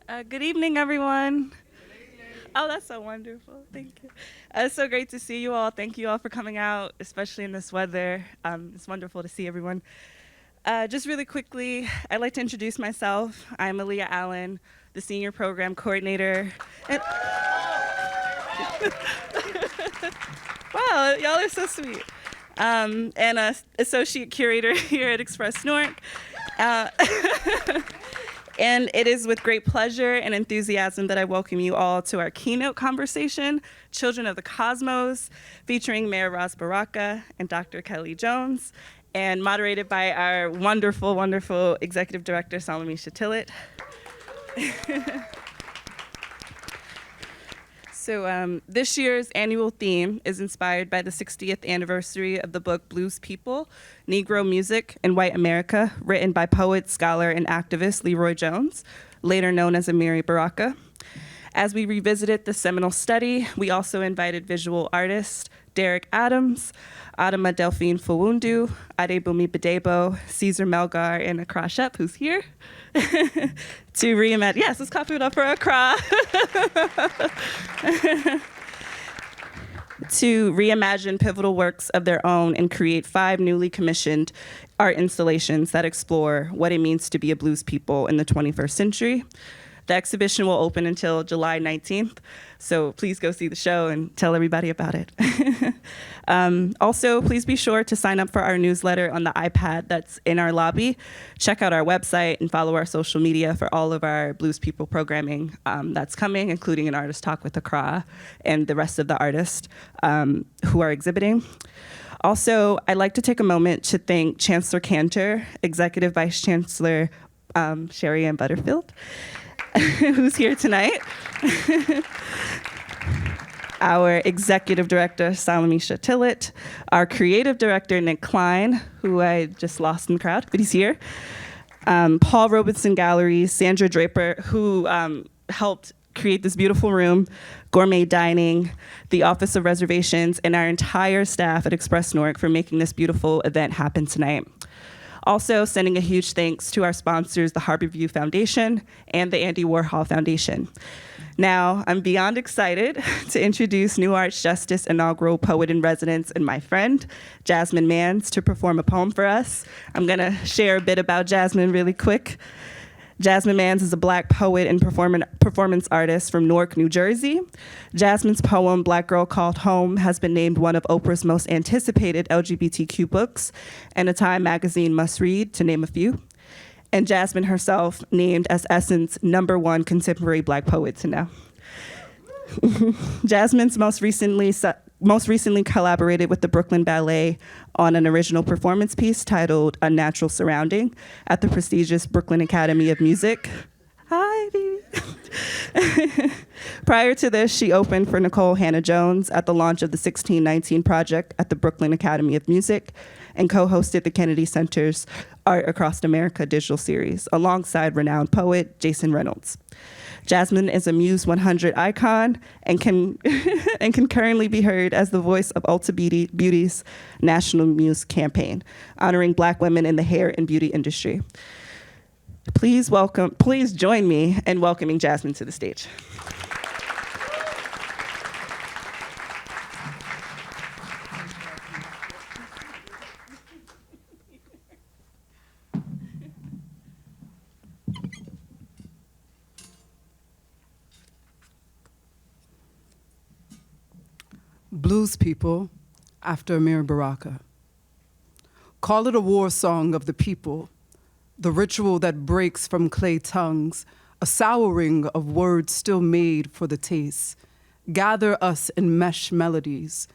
Good evening, everyone. Oh, that's so wonderful. Thank you. It's so great to see you all. Thank you all for coming out, especially in this weather. It's wonderful to see everyone. Just really quickly, I'd like to introduce myself. I'm Aaliyah Allen, the Senior Program Coordinator. And wow, y'all are so sweet. And Associate Curator here at Express Newark. Uh, And it is with great pleasure and enthusiasm that I welcome you all to our keynote conversation, Children of the Cosmos, featuring Mayor Ras Baraka and Dr. Kelly Jones, and moderated by our wonderful, wonderful Executive Director, Salamisha Tillett. So this year's annual theme is inspired by the 60th anniversary of the book Blues People, Negro Music in White America, written by poet, scholar, and activist Leroy Jones, later known as Amiri Baraka. As we revisited the seminal study, we also invited visual artist Derek Adams, Adama Delphine Fawundu, Adebumi Badebo, Caesar Melgar, and Accra Shep, who's here, to reimagine. Yes, let's clap it up for Accra. To reimagine pivotal works of their own and create 5 newly commissioned art installations that explore what it means to be a blues people in the 21st century. The exhibition will open until July 19th, so please go see the show and tell everybody about it. Also, please be sure to sign up for our newsletter on the iPad that's in our lobby. Check out our website and follow our social media for all of our Blues People programming that's coming, including an artist talk with Accra and the rest of the artists who are exhibiting. Also, I'd like to take a moment to thank Chancellor Cantor, Executive Vice Chancellor Sherry Ann Butterfield, who's here tonight, our Executive Director, Salamisha Tillett, our Creative Director, Nick Klein, who I just lost in the crowd, but he's here, Paul Robeson Gallery, Sandra Draper, who helped create this beautiful room, gourmet dining, the Office of Reservations, and our entire staff at Express Newark for making this beautiful event happen tonight. Also, sending a huge thanks to our sponsors, the Harborview Foundation and the Andy Warhol Foundation. Now, I'm beyond excited to introduce New Arts Justice inaugural poet in residence and my friend, Jasmine Mans, to perform a poem for us. I'm gonna share a bit about Jasmine really quick. Jasmine Mans is a Black poet and performance artist from Newark, New Jersey. Jasmine's poem, Black Girl Called Home, has been named one of Oprah's most anticipated LGBTQ books and a Time magazine must-read, to name a few. And Jasmine herself named as Essence #1 contemporary Black poet to know. Jasmine's most recently collaborated with the Brooklyn Ballet on an original performance piece titled Unnatural Surrounding at the prestigious Brooklyn Academy of Music. Hi, baby. Prior to this, she opened for Nicole Hannah-Jones at the launch of the 1619 Project at the Brooklyn Academy of Music and co-hosted the Kennedy Center's Art Across America digital series alongside renowned poet Jason Reynolds. Jasmine is a Muse 100 icon and can and can currently be heard as the voice of Ulta Beauty's National Muse campaign, honoring Black women in the hair and beauty industry. Please join me in welcoming Jasmine to the stage. Blues People, after Amiri Baraka. Call it a war song of the people, the ritual that breaks from clay tongues, a souring of words still made for the taste. Gather us in mesh melodies.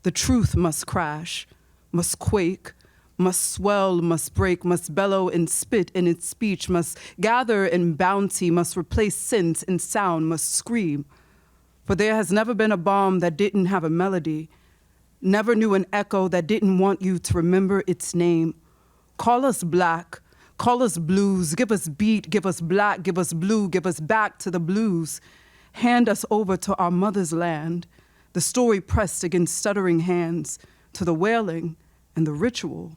The truth must crash, must quake, must swell, must break, must bellow and spit in its speech, must gather in bounty, must replace sense in sound, must scream. For there has never been a bomb that didn't have a melody, never knew an echo that didn't want you to remember its name. Call us Black, call us blues, give us beat, give us black, give us blue, give us back to the blues. Hand us over to our mother's land, the story pressed against stuttering hands, to the wailing and the ritual,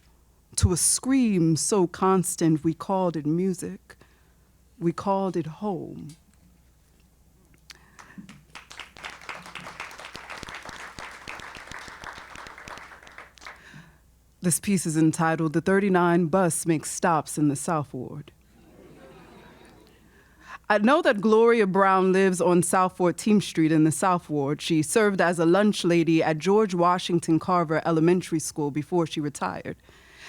to a scream so constant we called it music, we called it home. This piece is entitled, "The 39 Bus Makes Stops in the South Ward." I know that Gloria Brown lives on South 14th Street in the South Ward. She served as a lunch lady at George Washington Carver Elementary School before she retired.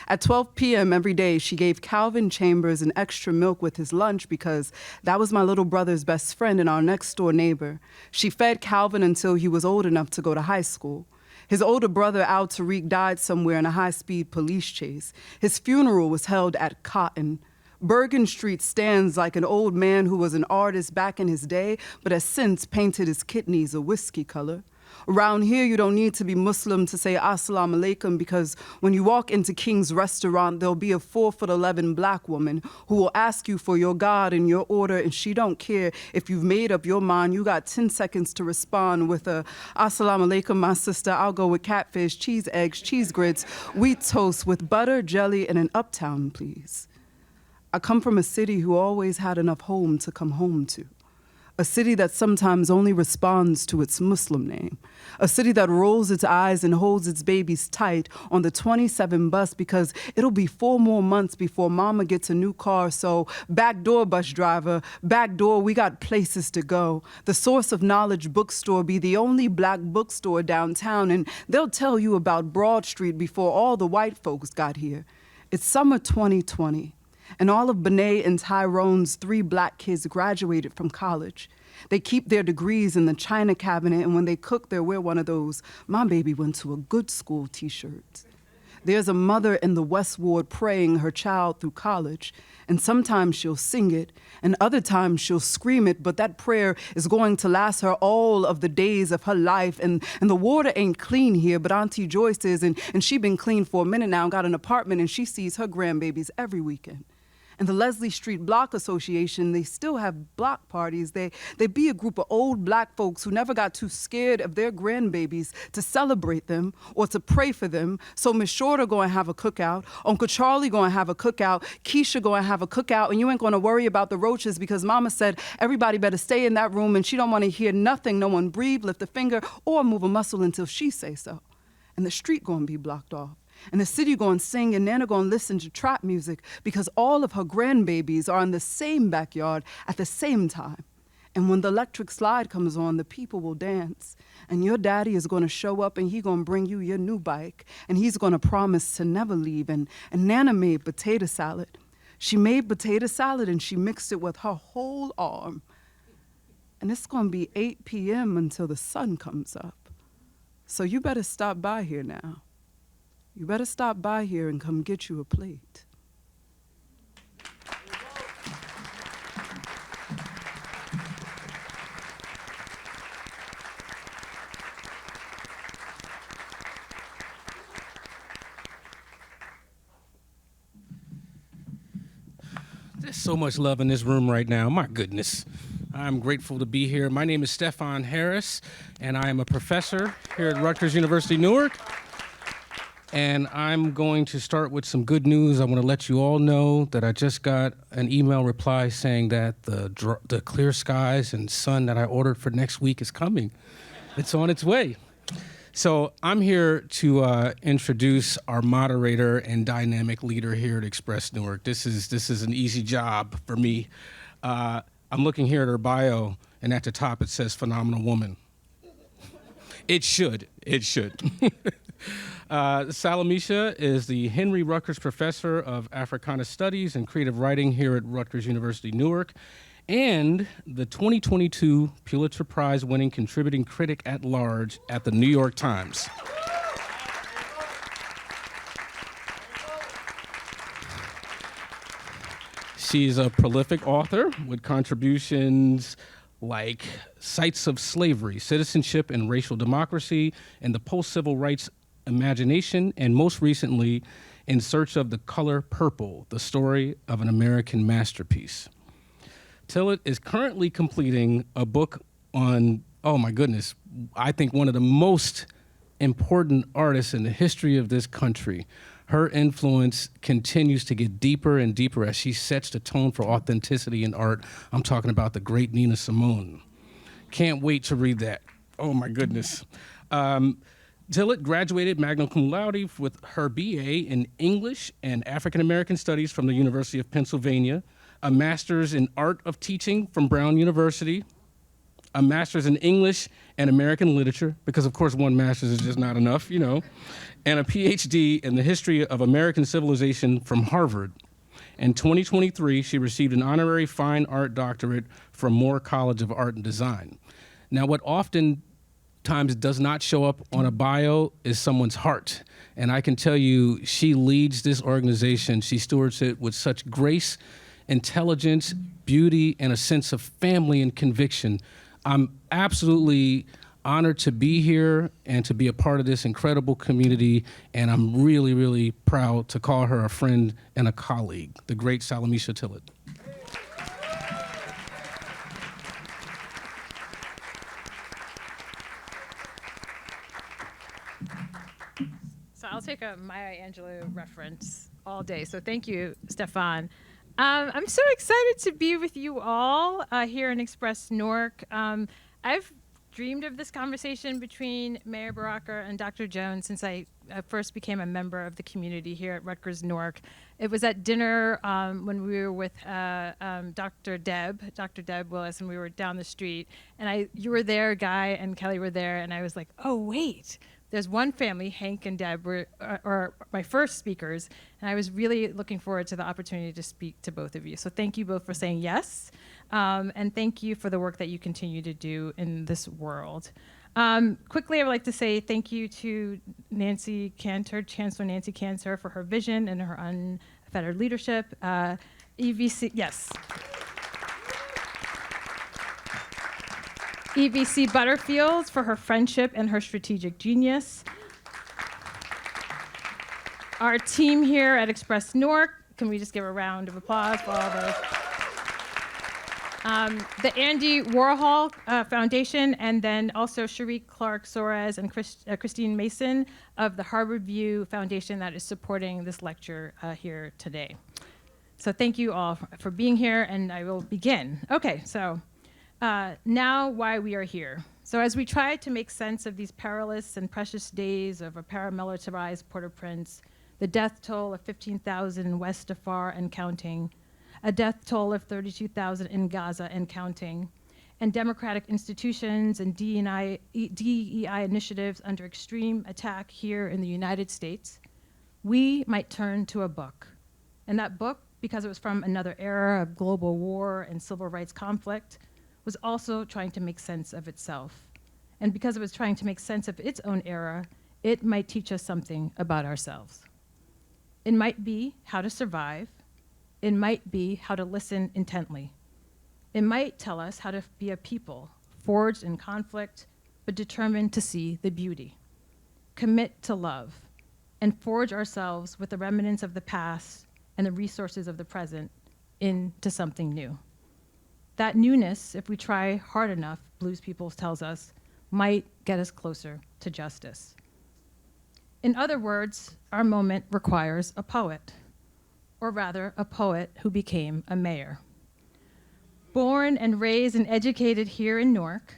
At 12 p.m. every day, she gave Calvin Chambers an extra milk with his lunch because that was my little brother's best friend and our next door neighbor. She fed Calvin until he was old enough to go to high school. His older brother, Al Tariq, died somewhere in a high-speed police chase. His funeral was held at Cotton. Bergen Street stands like an old man who was an artist back in his day, but has since painted his kidneys a whiskey color. Around here, you don't need to be Muslim to say Assalamu alaikum, because when you walk into King's restaurant, there'll be a 4'11" black woman who will ask you for your God and your order, and she don't care if you've made up your mind. You got 10 seconds to respond with a Assalamu alaikum, my sister. I'll go with catfish, cheese eggs, cheese grits, wheat toast with butter, jelly, and an uptown, please. I come from a city who always had enough home to come home to. A city that sometimes only responds to its Muslim name. A city that rolls its eyes and holds its babies tight on the 27 bus because it'll be 4 more months before mama gets a new car. So back door, bus driver, back door, we got places to go. The Source of Knowledge bookstore be the only black bookstore downtown, and they'll tell you about Broad Street before all the white folks got here. It's summer 2020. And all of Benet and Tyrone's 3 black kids graduated from college. They keep their degrees in the china cabinet, and when they cook, they wear one of those "My baby went to a good school" t-shirts. There's a mother in the West Ward praying her child through college, and sometimes she'll sing it, and other times she'll scream it, but that prayer is going to last her all of the days of her life, and the water ain't clean here, but Auntie Joyce is, and she been clean for a minute now, got an apartment, and she sees her grandbabies every weekend. And the Leslie Street Block Association, they still have block parties. They be a group of old black folks who never got too scared of their grandbabies to celebrate them or to pray for them. So Miss Shorter going to have a cookout, Uncle Charlie going to have a cookout, Keisha going to have a cookout, and you ain't going to worry about the roaches because mama said everybody better stay in that room, and she don't want to hear nothing, no one breathe, lift a finger, or move a muscle until she say so. And the street going to be blocked off. And the city going to sing, and Nana going to listen to trap music because all of her grandbabies are in the same backyard at the same time. And when the electric slide comes on, the people will dance. And your daddy is going to show up, and he going to bring you your new bike. And he's going to promise to never leave. And Nana made potato salad. She made potato salad, and she mixed it with her whole arm. And it's going to be 8 p.m. until the sun comes up. So you better stop by here now. You better stop by here and come get you a plate. There's so much love in this room right now. My goodness. I'm grateful to be here. My name is Stefan Harris, and I am a professor here at Rutgers University, Newark. And I'm going to start with some good news. I want to let you all know that I just got an email reply saying that the clear skies and sun that I ordered for next week is coming. It's on its way. So I'm here to introduce our moderator and dynamic leader here at Express Newark. This is an easy job for me. I'm looking here at her bio, and at the top it says phenomenal woman. It should. Salamisha is the Henry Rutgers Professor of Africana Studies and Creative Writing here at Rutgers University, Newark, and the 2022 Pulitzer Prize-winning contributing critic at large at the New York Times. She's a prolific author with contributions like Sites of Slavery, Citizenship and Racial Democracy, and the Post-Civil Rights Imagination, and most recently, In Search of the Color Purple, the story of an American masterpiece. Tillett is currently completing a book on, oh my goodness, I think one of the most important artists in the history of this country. Her influence continues to get deeper and deeper as she sets the tone for authenticity in art. I'm talking about the great Nina Simone. Can't wait to read that. Oh my goodness. Tillett graduated magna cum laude with her BA in English and African American Studies from the University of Pennsylvania, a master's in art of teaching from Brown University, a master's in English and American literature, because of course one master's is just not enough, you know, and a PhD in the history of American civilization from Harvard. In 2023, she received an honorary fine art doctorate from Moore College of Art and Design. Now, what often times does not show up on a bio is someone's heart. And I can tell you, she leads this organization. She stewards it with such grace, intelligence, beauty, and a sense of family and conviction. I'm absolutely honored to be here and to be a part of this incredible community. And I'm really, really proud to call her a friend and a colleague, the great Salamisha Tillett. So I'll take a Maya Angelou reference all day. So thank you, Stefan. I'm so excited to be with you all here in Express Newark. I've dreamed of this conversation between Mayor Baraka and Dr. Jones since I first became a member of the community here at Rutgers Newark. It was at dinner when we were with Dr. Deb Willis, and we were down the street. And you were there, Guy and Kelly were there, and I was like, oh, wait. There's one family, Hank and Deb, were my first speakers, and I was really looking forward to the opportunity to speak to both of you. So thank you both for saying yes, and thank you for the work that you continue to do in this world. Quickly, I would like to say thank you to Nancy Cantor, Chancellor Nancy Cantor, for her vision and her unfettered leadership. EVC, yes. EVC Butterfield for her friendship and her strategic genius. Our team here at Express Newark, can we just give a round of applause for all those? The Andy Warhol Foundation, and then also Sharique Clark Soares and Christine Mason of the Harvard View Foundation that is supporting this lecture here today. So thank you all for being here, and I will begin. Okay, so. Now why we are here. So as we try to make sense of these perilous and precious days of a paramilitarized Port-au-Prince, the death toll of 15,000 in West Darfur and counting, a death toll of 32,000 in Gaza and counting, and democratic institutions and DEI initiatives under extreme attack here in the United States, we might turn to a book. And that book, because it was from another era of global war and civil rights conflict, was also trying to make sense of itself. And because it was trying to make sense of its own era, it might teach us something about ourselves. It might be how to survive. It might be how to listen intently. It might tell us how to be a people forged in conflict, but determined to see the beauty, commit to love, and forge ourselves with the remnants of the past and the resources of the present into something new. That newness, if we try hard enough, Blues People tells us, might get us closer to justice. In other words, our moment requires a poet, or rather, a poet who became a mayor. Born and raised and educated here in Newark,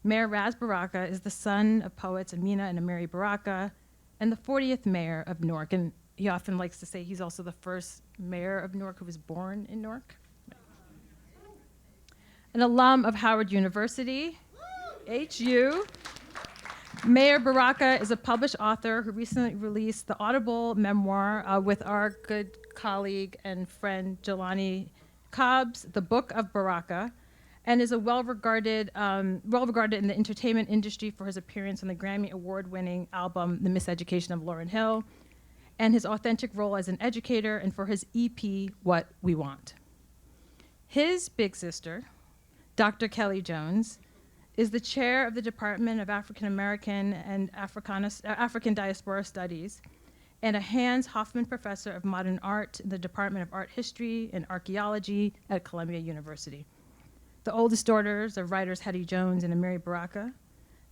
Mayor Ras Baraka is the son of poets Amina and Amiri Baraka, and the 40th mayor of Newark. And he often likes to say he's also the first mayor of Newark who was born in Newark. An alum of Howard University, HU. Mayor Baraka is a published author who recently released the Audible memoir with our good colleague and friend Jelani Cobbs, The Book of Baraka, and is a well-regarded in the entertainment industry for his appearance on the Grammy Award-winning album The Miseducation of Lauryn Hill, and his authentic role as an educator, and for his EP, What We Want. His big sister, Dr. Kelly Jones, is the chair of the Department of African American and African Diaspora Studies, and a Hans Hoffman Professor of Modern Art in the Department of Art History and Archaeology at Columbia University. The oldest daughters of writers Hetty Jones and Amiri Baraka,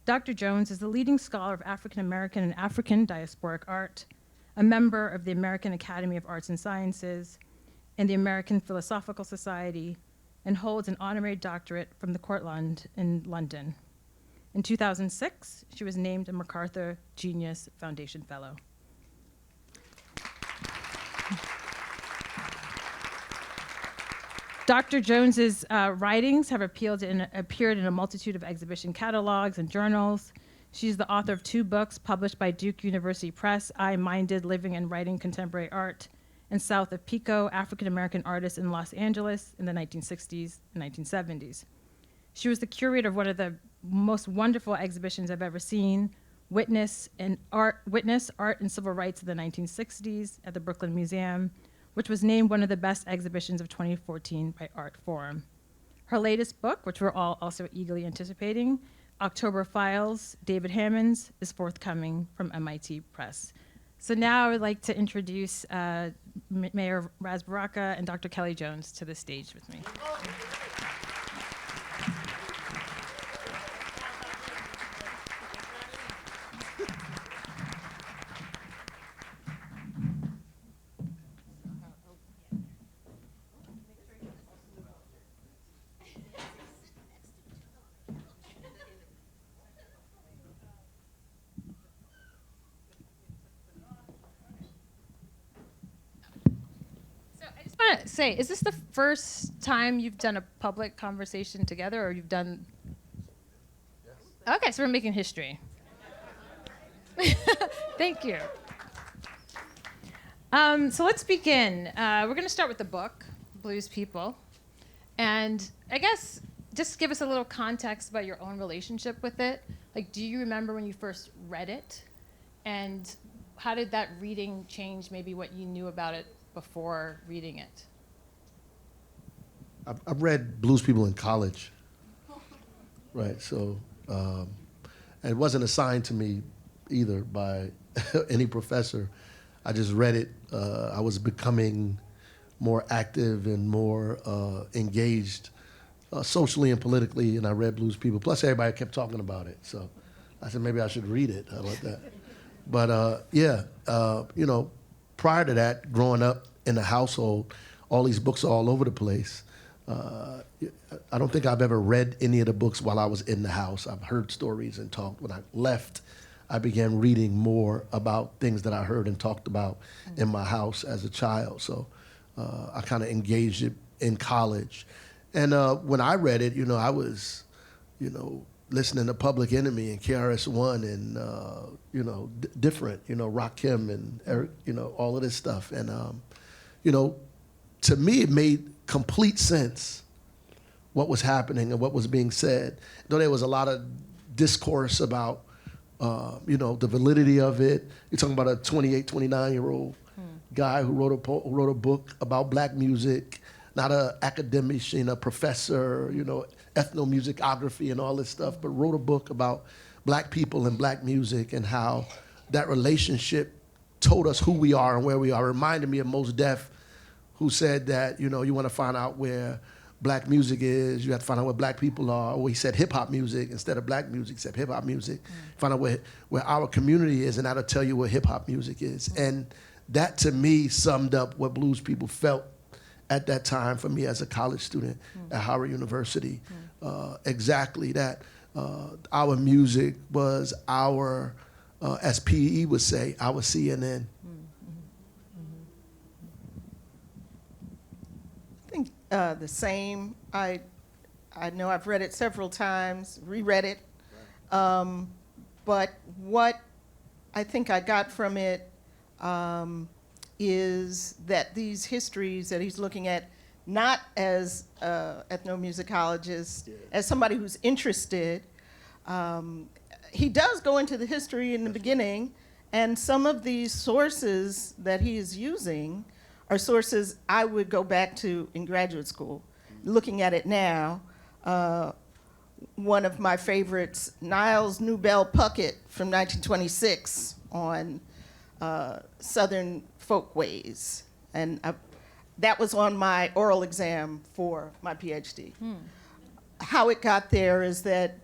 Dr. Jones is the leading scholar of African American and African diasporic art, a member of the American Academy of Arts and Sciences and the American Philosophical Society, and holds an honorary doctorate from the Courtland in London. In 2006, she was named a MacArthur Genius Foundation Fellow. Dr. Jones's writings have appeared in a multitude of exhibition catalogs and journals. She's the author of 2 books published by Duke University Press, I Minded, Living and Writing Contemporary Art, and South of Pico, African American Artists in Los Angeles in the 1960s and 1970s. She was the curator of one of the most wonderful exhibitions I've ever seen, Witness, Art and Civil Rights in the 1960s at the Brooklyn Museum, which was named one of the best exhibitions of 2014 by Art Forum. Her latest book, which we're all also eagerly anticipating, October Files, David Hammond's, is forthcoming from MIT Press. So now I would like to introduce Mayor Ras Baraka and Dr. Kelly Jones to the stage with me. I want to say, is this the first time you've done a public conversation together, or you've done? Yes. Okay, so we're making history. Thank you. So let's begin. We're going to start with the book, Blues People. And I guess just give us a little context about your own relationship with it. Like, do you remember when you first read it? And how did that reading change maybe what you knew about it before reading it? I've read Blues People in college, right? So, and it wasn't assigned to me either by any professor. I just read it. I was becoming more active and more engaged socially and politically, and I read Blues People. Plus, everybody kept talking about it, so I said maybe I should read it. How about that? But you know, prior to that, growing up in the household, all these books are all over the place. I don't think I've ever read any of the books while I was in the house. I've heard stories and talked. When I left, I began reading more about things that I heard and talked about in my house as a child. So I kind of engaged it in college. And when I read it, you know, I was, you know, listening to Public Enemy and KRS-One and, you know, different, you know, Rakim and Eric, you know, all of this stuff. And, you know, to me, it made complete sense what was happening and what was being said. Though there was a lot of discourse about, you know, the validity of it. You're talking about a 28, 29-year-old guy who wrote a book about black music, not an academician, a professor, you know, ethnomusicography and all this stuff, but wrote a book about black people and black music and how that relationship told us who we are and where we are. It reminded me of Mos Def, who said that, you know, you want to find out where black music is, you have to find out where black people are. Or he said hip-hop music instead of black music, he said hip-hop music. Find out where our community is, and that'll tell you where hip-hop music is. And that, to me, summed up what Blues People felt at that time for me as a college student at Howard University. Exactly that. Our music was our, as PE would say, our CNN. I think the same. I know I've read it several times, reread it. But what I think I got from it is that these histories that he's looking at, not as ethnomusicologist, as somebody who's interested, he does go into the history in the beginning, and some of these sources that he is using are sources I would go back to in graduate school. Looking at it now, one of my favorites, Niles Newbell Puckett from 1926 on Southern folkways. And that was on my oral exam for my PhD. How it got there is that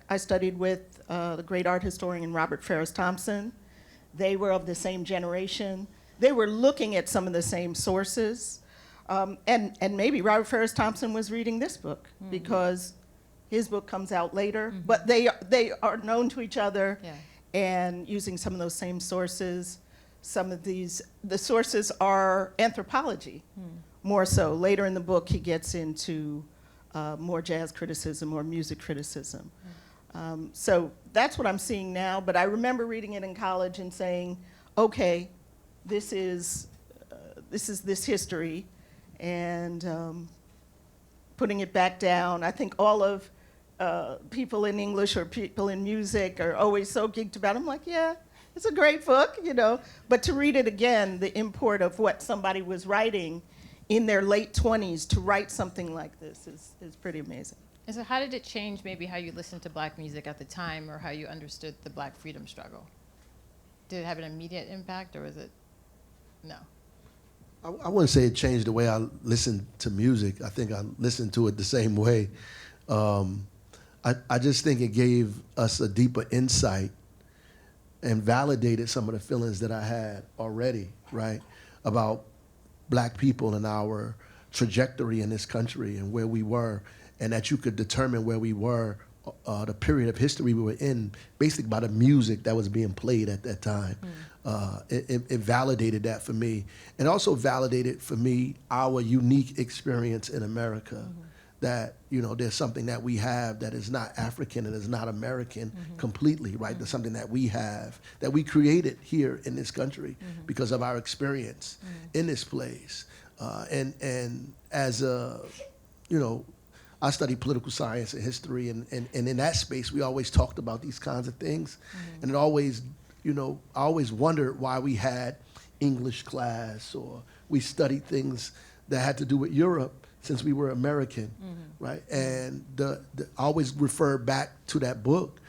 I studied with the great art historian Robert Ferris Thompson. They were of the same generation. They were looking at some of the same sources. And maybe Robert Ferris Thompson was reading this book because His book comes out later, but they are known to each other, Yeah. and using some of those same sources. Some of the sources are anthropology, more so. Later in the book, he gets into more jazz criticism, more music criticism. So that's what I'm seeing now, but I remember reading it in college and saying, okay, this is this history, and putting it back down. I think all of people in English or people in music are always so geeked about it. I'm like, yeah, it's a great book, you know. But to read it again, the import of what somebody was writing in their late 20s to write something like this is pretty amazing. And so how did it change maybe how you listened to Black music at the time, or how you understood the Black freedom struggle? Did it have an immediate impact, or was it no? I wouldn't say it changed the way I listened to music. I think I listened to it the same way. I just think it gave us a deeper insight and validated some of the feelings that I had already, right, about Black people and our trajectory in this country and where we were, and that you could determine where we were, the period of history we were in, basically by the music that was being played at that time. It validated that for me, and also validated for me our unique experience in America. That, you know, there's something that we have that is not African and is not American completely, right? There's something that we have, that we created here in this country because of our experience in this place. And as a, you know, I studied political science and history, and in that space, we always talked about these kinds of things. And it always, you know, I always wondered why we had English class, or we studied things that had to do with Europe, since we were American, right? And I always refer back to that book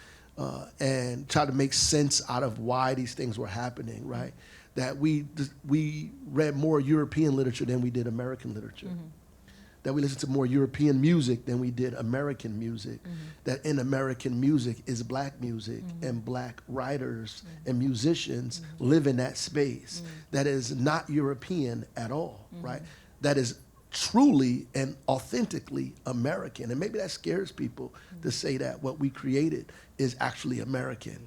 and try to make sense out of why these things were happening, right? That we read more European literature than we did American literature. That we listened to more European music than we did American music. That in American music is Black music, and Black writers and musicians live in that space that is not European at all, right? That is truly and authentically American. And maybe that scares people to say that what we created is actually American.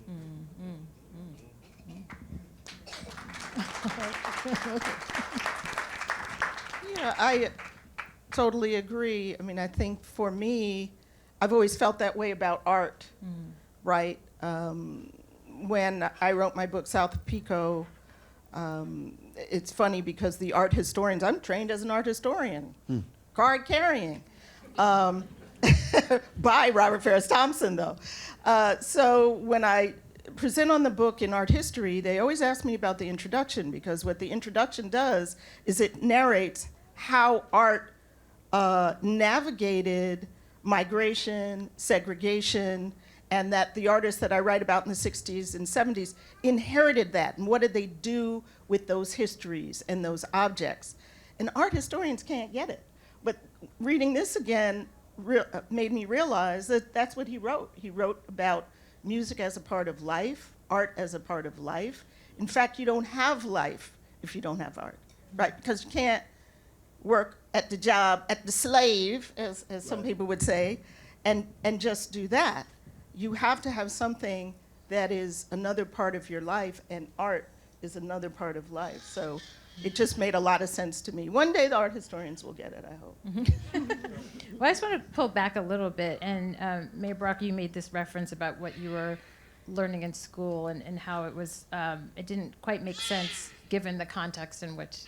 Yeah, I totally agree. I mean, I think for me, I've always felt that way about art, right? When I wrote my book, South of Pico, it's funny because the art historians, I'm trained as an art historian, card carrying, by Robert Ferris Thompson, though. So when I present on the book in art history, they always ask me about the introduction, because what the introduction does is it narrates how art navigated migration, segregation, and that the artists that I write about in the 60s and 70s inherited that, and what did they do with those histories and those objects. And art historians can't get it. But reading this again made me realize that that's what he wrote. He wrote about music as a part of life, art as a part of life. In fact, you don't have life if you don't have art, right? Because you can't work at the job, at the slave, as some people would say, and just do that. You have to have something that is another part of your life, and art is another part of life. So it just made a lot of sense to me. One day the art historians will get it, I hope. Well, I just want to pull back a little bit, and Mayor Baraka, you made this reference about what you were learning in school, and how it was, it didn't quite make sense given the context in which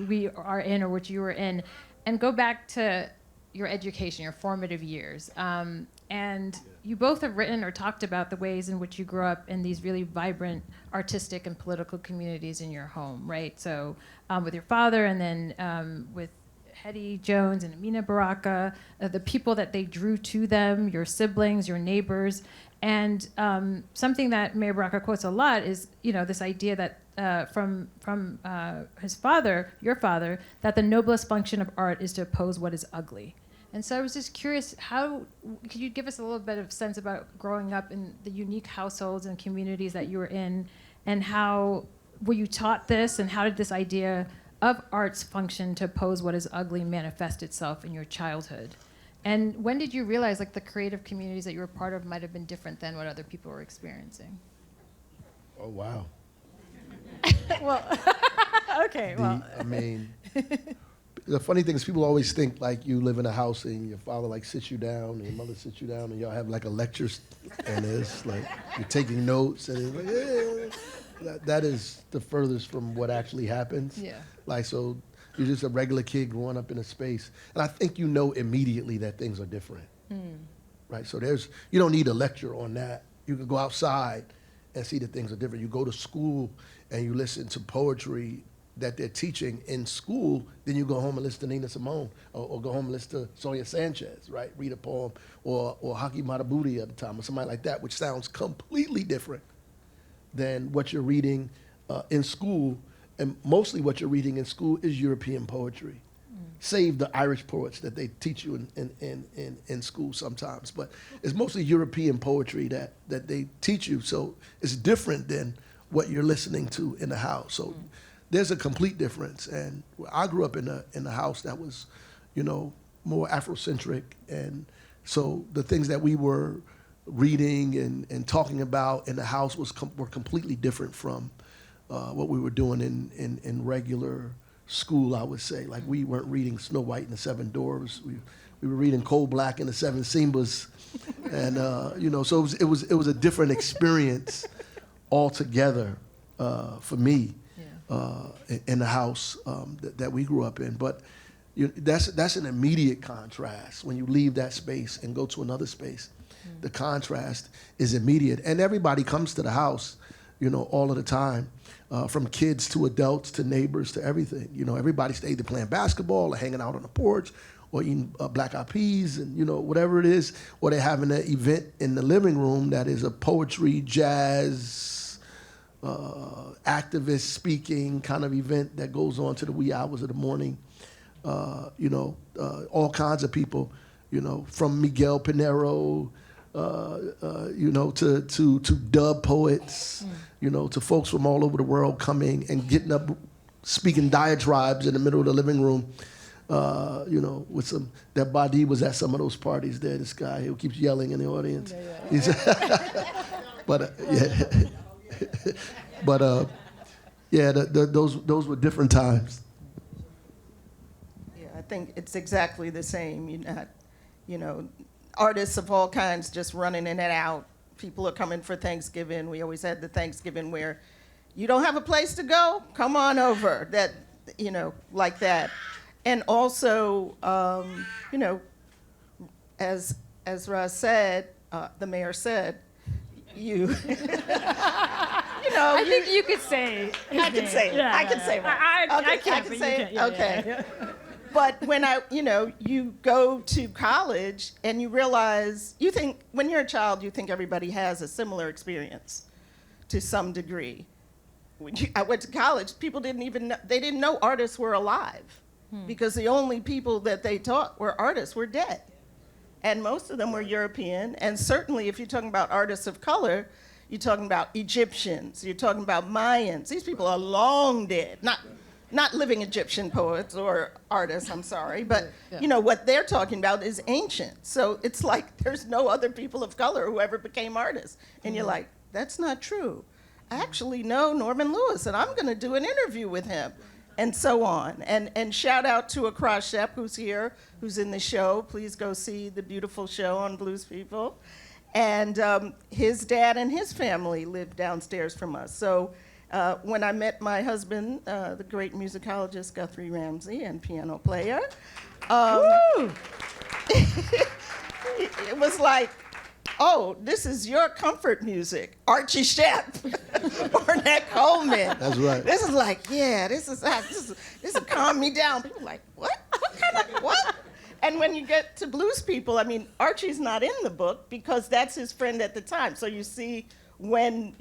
we are in, or which you were in. And go back to your education, your formative years. And you both have written or talked about the ways in which you grew up in these really vibrant artistic and political communities in your home, right? So with your father, and then with Hetty Jones and Amina Baraka, the people that they drew to them, your siblings, your neighbors. And something that Mayor Baraka quotes a lot is, you know, this idea that from his father, your father, that the noblest function of art is to oppose what is ugly. And so I was just curious, could you give us a little bit of sense about growing up in the unique households and communities that you were in, and how were you taught this, and how did this idea of art's function to oppose what is ugly manifest itself in your childhood? And when did you realize like the creative communities that you were part of might have been different than what other people were experiencing? Oh, wow. Well, okay, I mean, the funny thing is people always think like you live in a house and your father like sits you down and your mother sits you down and y'all have like a lecture and it's like you're taking notes and it's like, that is the furthest from what actually happens. Yeah. Like, so you're just a regular kid growing up in a space. And I think you know immediately that things are different. Right? So you don't need a lecture on that. You can go outside and see that things are different. You go to school and you listen to poetry that they're teaching in school, then you go home and listen to Nina Simone or go home and listen to Sonia Sanchez, right? Read a poem or Haki Madhubuti at the time or somebody like that, which sounds completely different than what you're reading in school. And mostly what you're reading in school is European poetry. Save the Irish poets that they teach you in school sometimes. But it's mostly European poetry that they teach you. So it's different than what you're listening to in the house. So there's a complete difference. And I grew up in a house that was, more Afrocentric. And so the things that we were reading and talking about in the house were completely different from what we were doing in regular school, I would say. Like, we weren't reading Snow White and the Seven Dwarfs. We were reading Coal Black and the Seven Simbas. And, so it was a different experience altogether for me in the house that we grew up in. But that's an immediate contrast when you leave that space and go to another space. The contrast is immediate. And everybody comes to the house, all of the time. From kids to adults to neighbors to everything. Everybody's either playing basketball or hanging out on the porch or eating black eyed peas and, whatever it is. Or they're having an event in the living room that is a poetry, jazz, activist speaking kind of event that goes on to the wee hours of the morning. All kinds of people, from Miguel Pinero, to dub poets, to folks from all over the world coming and getting up, speaking diatribes in the middle of the living room, with some, that Badi was at some of those parties there, this guy who keeps yelling in the audience. Those were different times. Yeah, I think it's exactly the same. You're not, artists of all kinds just running in and out. People are coming for Thanksgiving. We always had the Thanksgiving where you don't have a place to go, come on over. That, like that. And also, as Raz said, the mayor said, I think you could say. I can say it. I can say it. I can't. I can say it. Yeah, okay. Yeah. But when you go to college and you realize, when you're a child, you think everybody has a similar experience to some degree. When I went to college, people didn't know artists were alive because the only people that they taught were artists were dead. And most of them were European. And certainly if you're talking about artists of color, you're talking about Egyptians, you're talking about Mayans. These people are long dead. Not living Egyptian poets or artists, I'm sorry, but what they're talking about is ancient. So it's like there's no other people of color who ever became artists. And you're like, that's not true. I actually know Norman Lewis, and I'm going to do an interview with him, and so on. And shout out to Akra Shep, who's here, who's in the show. Please go see the beautiful show on Blues People. And his dad and his family lived downstairs from us. So when I met my husband, the great musicologist Guthrie Ramsey and piano player, it was like, oh, this is your comfort music, Archie Shepp, Ornette Coleman. That's right. This is like, this will calm me down. People are like, what? What? And when you get to Blues People, Archie's not in the book because that's his friend at the time. So you see when,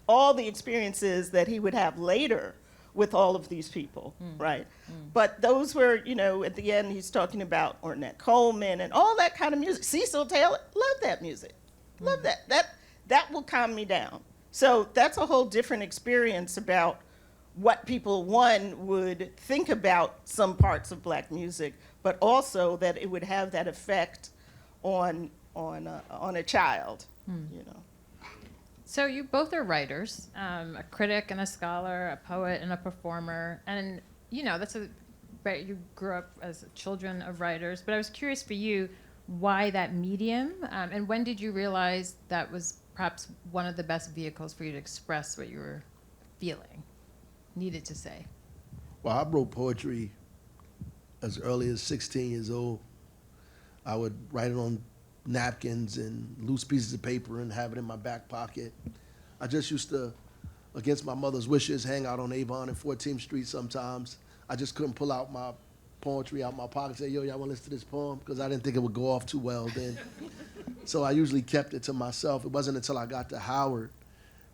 all the experiences that he would have later with all of these people, right? But those were, at the end, he's talking about Ornette Coleman and all that kind of music. Cecil Taylor, love that music. Love that. That will calm me down. So that's a whole different experience about what people, one, would think about some parts of black music, but also that it would have that effect on a child, you know. So you both are writers, a critic and a scholar, a poet and a performer, and right, you grew up as children of writers. But I was curious for you, why that medium, and when did you realize that was perhaps one of the best vehicles for you to express what you were feeling, needed to say? Well, I wrote poetry as early as 16 years old. I would write it on napkins and loose pieces of paper and have it in my back pocket. I just used to, against my mother's wishes, hang out on Avon and 14th Street sometimes. I just couldn't pull out my poetry out my pocket and say, yo, y'all want to listen to this poem? Because I didn't think it would go off too well then. So I usually kept it to myself. It wasn't until I got to Howard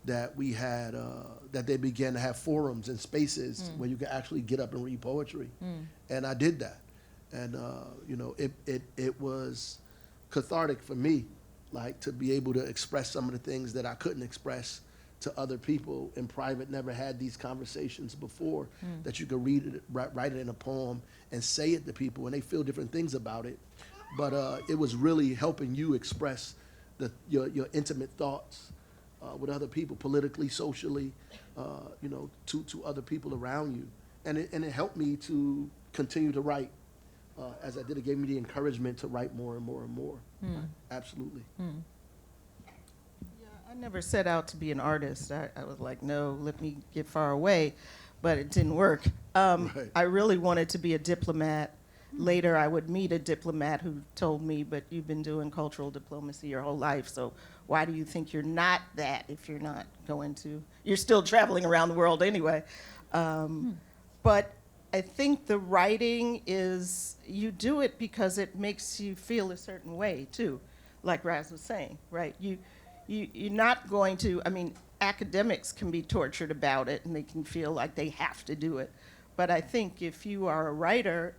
that we had, that they began to have forums and spaces where you could actually get up and read poetry. And I did that. And, it was cathartic for me, like to be able to express some of the things that I couldn't express to other people in private. Never had these conversations before that you could read it, write it in a poem and say it to people, and they feel different things about it. But it was really helping you express your intimate thoughts with other people, politically, socially, to other people around you. And it helped me to continue to write. As I did, it gave me the encouragement to write more and more and more. Absolutely. Yeah, I never set out to be an artist. I was like, no, let me get far away, but it didn't work. Right. I really wanted to be a diplomat. Later, I would meet a diplomat who told me, but you've been doing cultural diplomacy your whole life, so why do you think you're not that if you're not going to, you're still traveling around the world anyway. But I think the writing is, you do it because it makes you feel a certain way too, like Raz was saying, right? You're not going to, I mean, academics can be tortured about it and they can feel like they have to do it. But I think if you are a writer,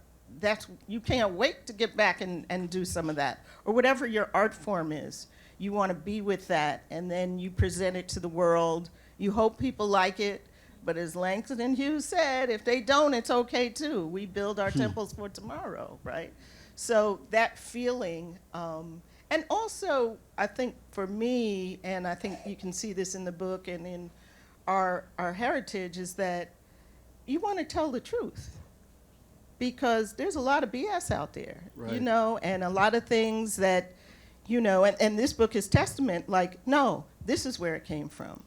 you can't wait to get back and do some of that. Or whatever your art form is, you want to be with that, and then you present it to the world. You hope people like it. But as Langston Hughes said, if they don't, it's okay too. We build our temples for tomorrow, right? So that feeling, and also I think for me, and I think you can see this in the book and in our heritage, is that you want to tell the truth. Because there's a lot of BS out there, Right. And a lot of things that, and this book is testament, like, no, this is where it came from,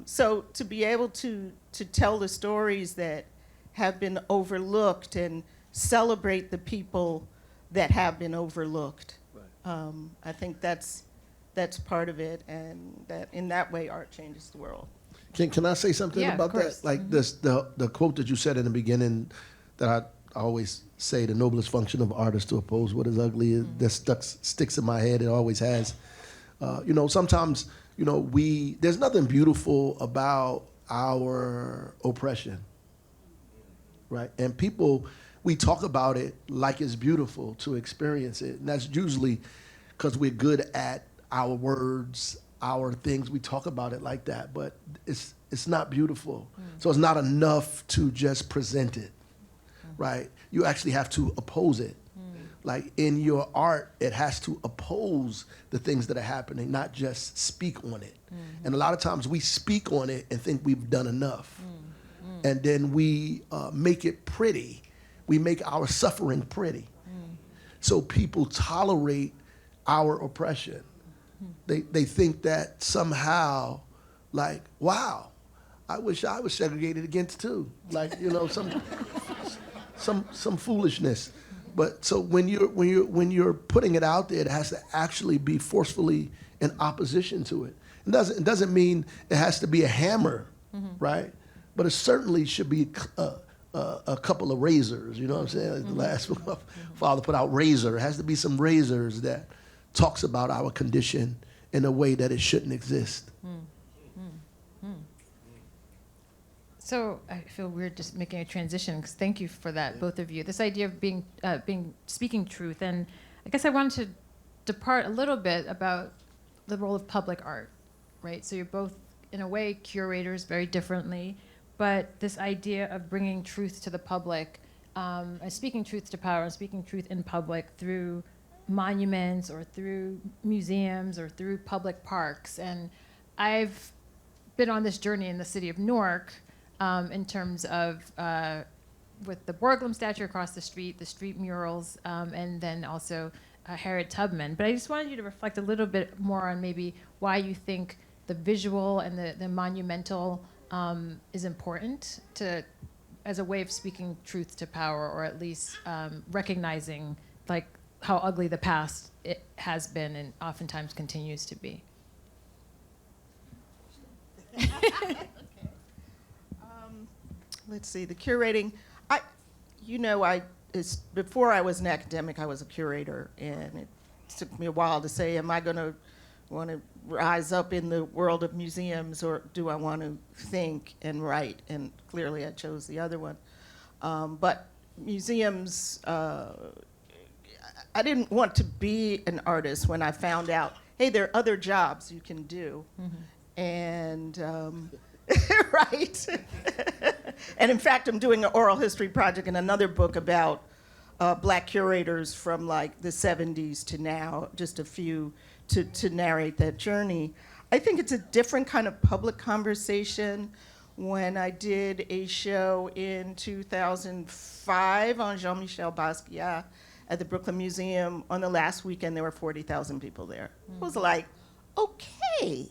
So to be able to tell the stories that have been overlooked and celebrate the people that have been overlooked, Right. I think that's part of it, and that in that way art changes the world. Can I say something Yeah, of about course. that? Like the quote that you said in the beginning that I always say, the noblest function of art is to oppose what is ugly. That sticks in my head. It always has. Sometimes, there's nothing beautiful about our oppression, right? And people, we talk about it like it's beautiful to experience it. And that's usually because we're good at our words, our things. We talk about it like that, but it's not beautiful. So it's not enough to just present it, right? You actually have to oppose it. Like in your art, it has to oppose the things that are happening, not just speak on it. And a lot of times we speak on it and think we've done enough. And then we make it pretty. We make our suffering pretty. So people tolerate our oppression. They think that somehow, like, wow, I wish I was segregated against too. Like, some foolishness. But so when you're putting it out there, it has to actually be forcefully in opposition to it. It doesn't mean it has to be a hammer, right? But it certainly should be a couple of razors. You know what I'm saying? The last father put out razor. It has to be some razors that talks about our condition in a way that it shouldn't exist. So I feel weird just making a transition, because thank you for that, both of you. This idea of speaking truth, and I guess I wanted to depart a little bit about the role of public art, right? So you're both in a way, curators very differently. But this idea of bringing truth to the public, speaking truth to power, and speaking truth in public through monuments or through museums or through public parks. And I've been on this journey in the city of Newark in terms of with the Borglum statue across the street murals, and then also Harriet Tubman. But I just wanted you to reflect a little bit more on maybe why you think the visual and the monumental is important to, as a way of speaking truth to power, or at least recognizing like how ugly the past it has been and oftentimes continues to be. Let's see, the curating. Before I was an academic, I was a curator, and it took me a while to say, am I going to want to rise up in the world of museums, or do I want to think and write? And clearly I chose the other one. But museums, I didn't want to be an artist when I found out, hey, there are other jobs you can do. Mm-hmm. And, right? And in fact, I'm doing an oral history project in another book about black curators from like the 70s to now, just a few to narrate that journey. I think it's a different kind of public conversation. When I did a show in 2005 on Jean-Michel Basquiat at the Brooklyn Museum, on the last weekend there were 40,000 people there. It was like, okay.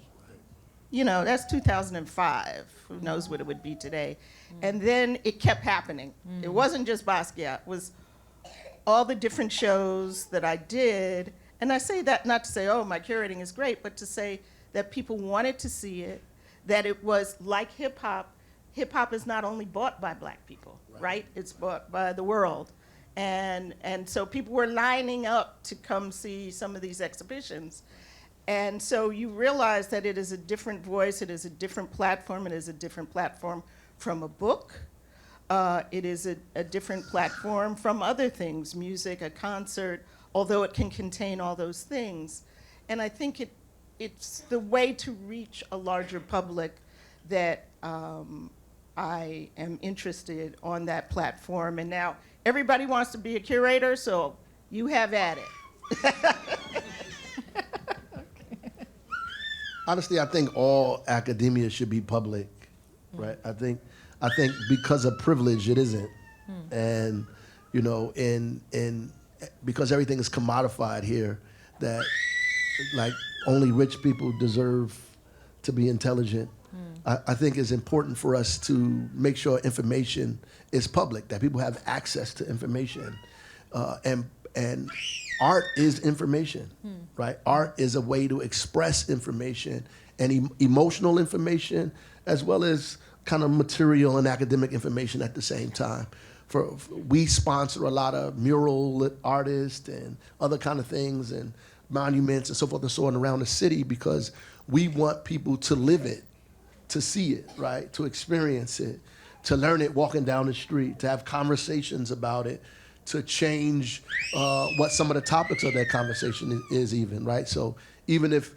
You know, that's 2005. Who knows what it would be today? And then it kept happening. It wasn't just Basquiat. It was all the different shows that I did. And I say that not to say, oh, my curating is great, but to say that people wanted to see it, that it was like hip hop. Hip hop is not only bought by black people, right? It's bought by the world. And so people were lining up to come see some of these exhibitions. And so you realize that it is a different voice, it is a different platform, it is a different platform from a book. It is a different platform from other things, music, a concert, although it can contain all those things. And I think it's the way to reach a larger public that I am interested on that platform. And now everybody wants to be a curator, so you have at it. Honestly, I think all academia should be public, right? I think because of privilege, it isn't. And, you know, because everything is commodified here, that like only rich people deserve to be intelligent. I think it's important for us to make sure information is public, that people have access to information. And art is information, right? Art is a way to express information, and emotional information, as well as kind of material and academic information at the same time. We sponsor a lot of mural artists and other kind of things, and monuments and so forth and so on around the city, because we want people to live it, to see it, right? To experience it, to learn it walking down the street, to have conversations about it, to change what some of the topics of that conversation is even, right? So even if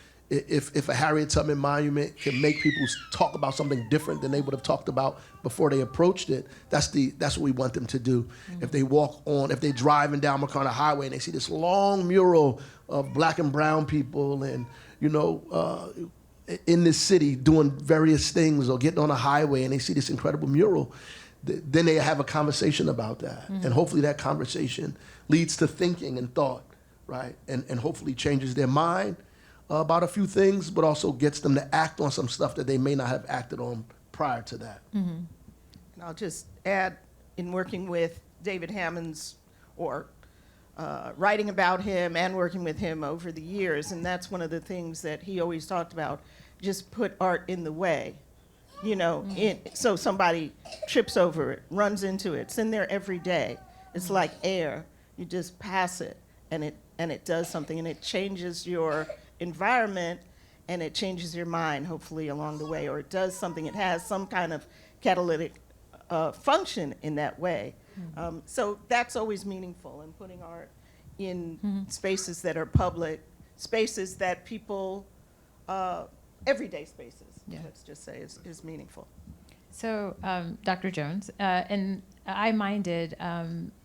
a Harriet Tubman monument can make people talk about something different than they would have talked about before they approached it, that's what we want them to do. If they're driving down McConnell Highway and they see this long mural of black and brown people and, you know, in this city doing various things, or getting on a highway and they see this incredible mural, then they have a conversation about that. And hopefully that conversation leads to thinking and thought, right? And hopefully changes their mind about a few things, but also gets them to act on some stuff that they may not have acted on prior to that. And I'll just add, in working with David Hammons, or writing about him and working with him over the years, and that's one of the things that he always talked about, just put art in the way. You know, so somebody trips over it, runs into it. It's in there every day. It's like air. You just pass it, and it does something, and it changes your environment, and it changes your mind, hopefully, along the way, or it does something. It has some kind of catalytic function in that way. So that's always meaningful, and putting art in spaces that are public, spaces that people everyday spaces, Yeah. let's just say, is meaningful. So, Dr. Jones, and I minded,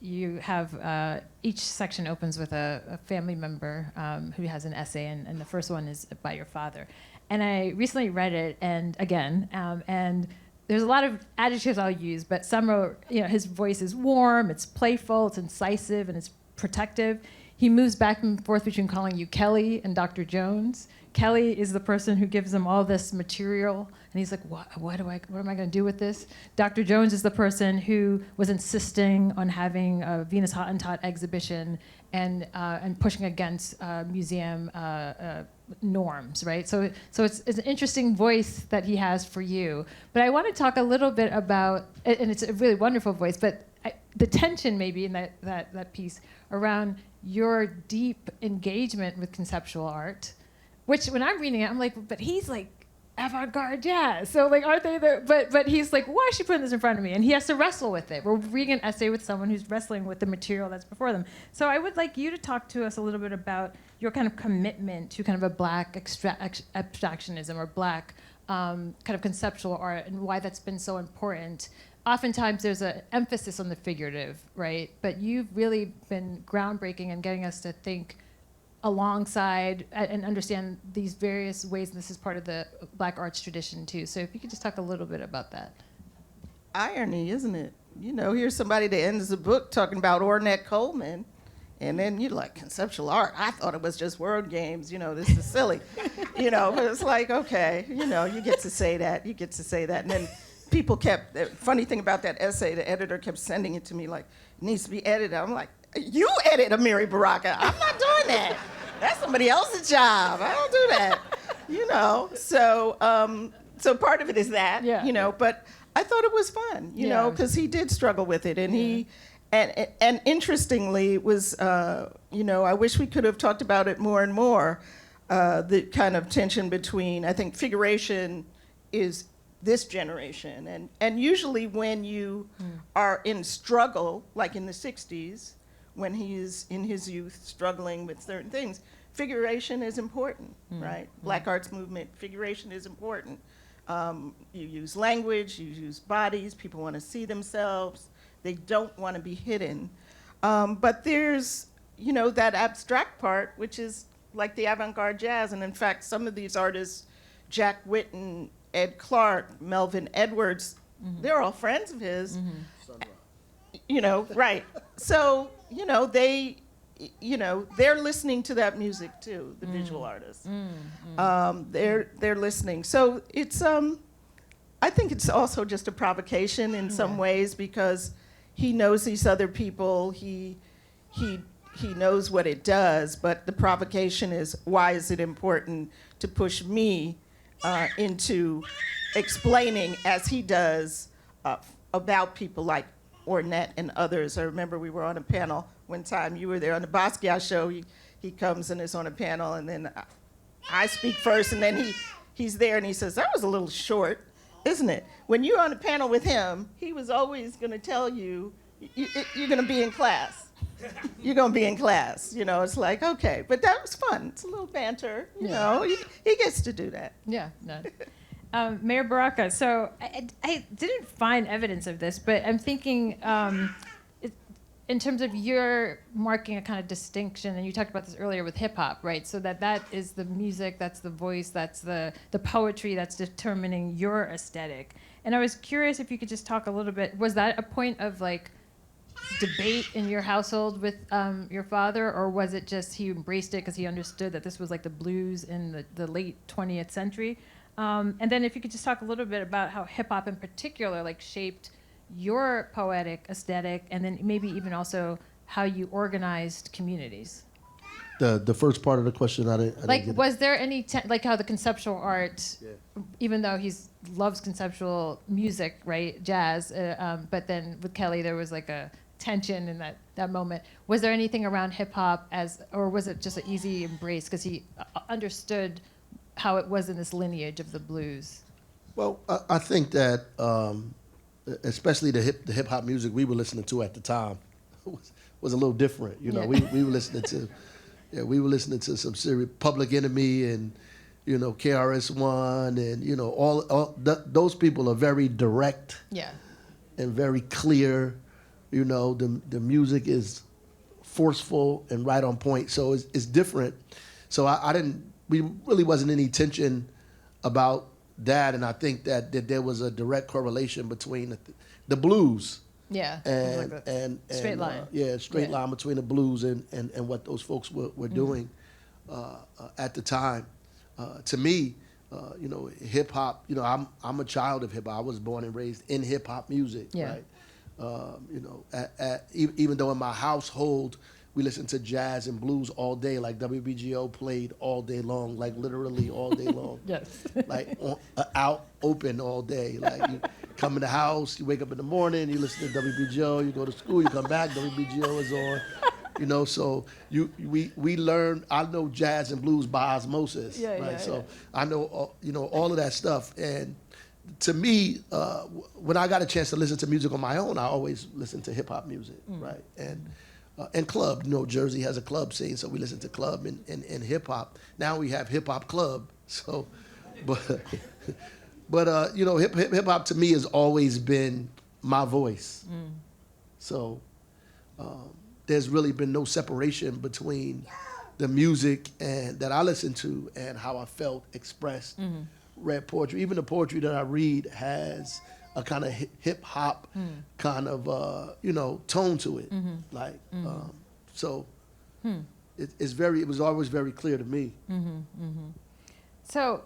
you have each section opens with a family member who has an essay, and the first one is by your father. And I recently read it, and again, and there's a lot of adjectives I'll use, but some are, his voice is warm, it's playful, it's incisive, and it's protective. He moves back and forth between calling you Kelly and Dr. Jones. Kelly is the person who gives him all this material, and he's like, what am I going to do with this? Dr. Jones is the person who was insisting on having a Venus Hottentot exhibition and pushing against museum norms, right? So it's an interesting voice that he has for you. But I want to talk a little bit about, and it's a really wonderful voice, but the tension maybe in that piece around your deep engagement with conceptual art, which when I'm reading it, I'm like, but he's like avant-garde jazz. So like, aren't they there? But he's like, why is she putting this in front of me? And he has to wrestle with it. We're reading an essay with someone who's wrestling with the material that's before them. So I would like you to talk to us a little bit about your kind of commitment to kind of a Black abstractionism or Black kind of conceptual art and why that's been so important. Oftentimes there's an emphasis on the figurative, right? But you've really been groundbreaking in getting us to think alongside and understand these various ways, and this is part of the Black arts tradition too. So if you could just talk a little bit about that. Irony, isn't it? Here's somebody that ends the book talking about Ornette Coleman, and then you're like, conceptual art. I thought it was just word games. This is silly. But it's like, okay, you get to say that. And then people kept, the funny thing about that essay, the editor kept sending it to me like, it needs to be edited. I'm like, you edit Amiri Baraka. I'm not doing that. That's somebody else's job. I don't do that. So part of it is that, but I thought it was fun, because he did struggle with it. And he, and interestingly, it was, I wish we could have talked about it more and more, the kind of tension between, I think figuration is this generation. And usually when you are in struggle, like in the 60s, when he's in his youth struggling with certain things, figuration is important, right? Black arts movement, figuration is important. You use language, you use bodies, people want to see themselves, they don't want to be hidden. But there's, that abstract part, which is like the avant-garde jazz, and in fact, some of these artists, Jack Whitten, Ed Clark, Melvin Edwards, they're all friends of his. Right. So, they're listening to that music too, the visual artists. They're listening. So it's, I think it's also just a provocation in some ways, because he knows these other people, he knows what it does, but the provocation is, why is it important to push me into explaining, as he does, about people like Ornette and others. I remember we were on a panel one time. You were there on the Basquiat show. He comes and is on a panel, and then I speak first, and then he's there, and he says, that was a little short, isn't it? When you're on a panel with him, he was always going to tell you, you're going to be in class. You're going to be in class. It's like, okay. But that was fun. It's a little banter. He gets to do that. Yeah, no. Mayor Baraka, so I didn't find evidence of this, but I'm thinking in terms of your marking a kind of distinction, and you talked about this earlier with hip hop, right? So that is the music, that's the voice, that's the poetry that's determining your aesthetic. And I was curious if you could just talk a little bit, was that a point of like debate in your household with your father, or was it just he embraced it because he understood that this was like the blues in the late 20th century? And then if you could just talk a little bit about how hip hop in particular like shaped your poetic aesthetic, and then maybe even also how you organized communities. The first part of the question, I didn't Like, get it. was there any like how the conceptual art, even though he loves conceptual music, right, jazz, but then with Kelly there was like a tension in that moment. Was there anything around hip hop or was it just an easy embrace because he understood how it was in this lineage of the blues? Well, I think that especially the hip hop music we were listening to at the time was a little different. You know, we were listening to we were listening to some serious Public Enemy and you know, KRS-One, and you know, those people are very direct Yeah. and very clear. You know, the music is forceful and right on point, so it's different. So we really wasn't any tension about that, and I think that there was a direct correlation between the blues Yeah. and straight line. straight line between the blues and what those folks were doing at the time. To me, you know, hip hop. You know, I'm a child of hip hop. I was born and raised in hip hop music, Yeah. right? You know, even though in my household we listened to jazz and blues all day, like WBGO played all day long, like literally all day long. Yes. Like out open all day. Like you come in the house, you wake up in the morning, you listen to WBGO, you go to school, you come back, WBGO is on. You know, so we learn. I know jazz and blues by osmosis, Yeah, right? yeah, so yeah. I know, you know, all of that stuff. And to me, when I got a chance to listen to music on my own, I always listened to hip hop music, right? And club. You know, Jersey has a club scene, so we listen to club and hip hop. Now we have hip hop club. So, but you know, hip hop to me has always been my voice. So. There's really been no separation between the music and that I listen to and how I felt expressed. Read poetry. Even the poetry that I read has a kind of hip hop kind of you know, tone to it. Like so, it was always very clear to me. So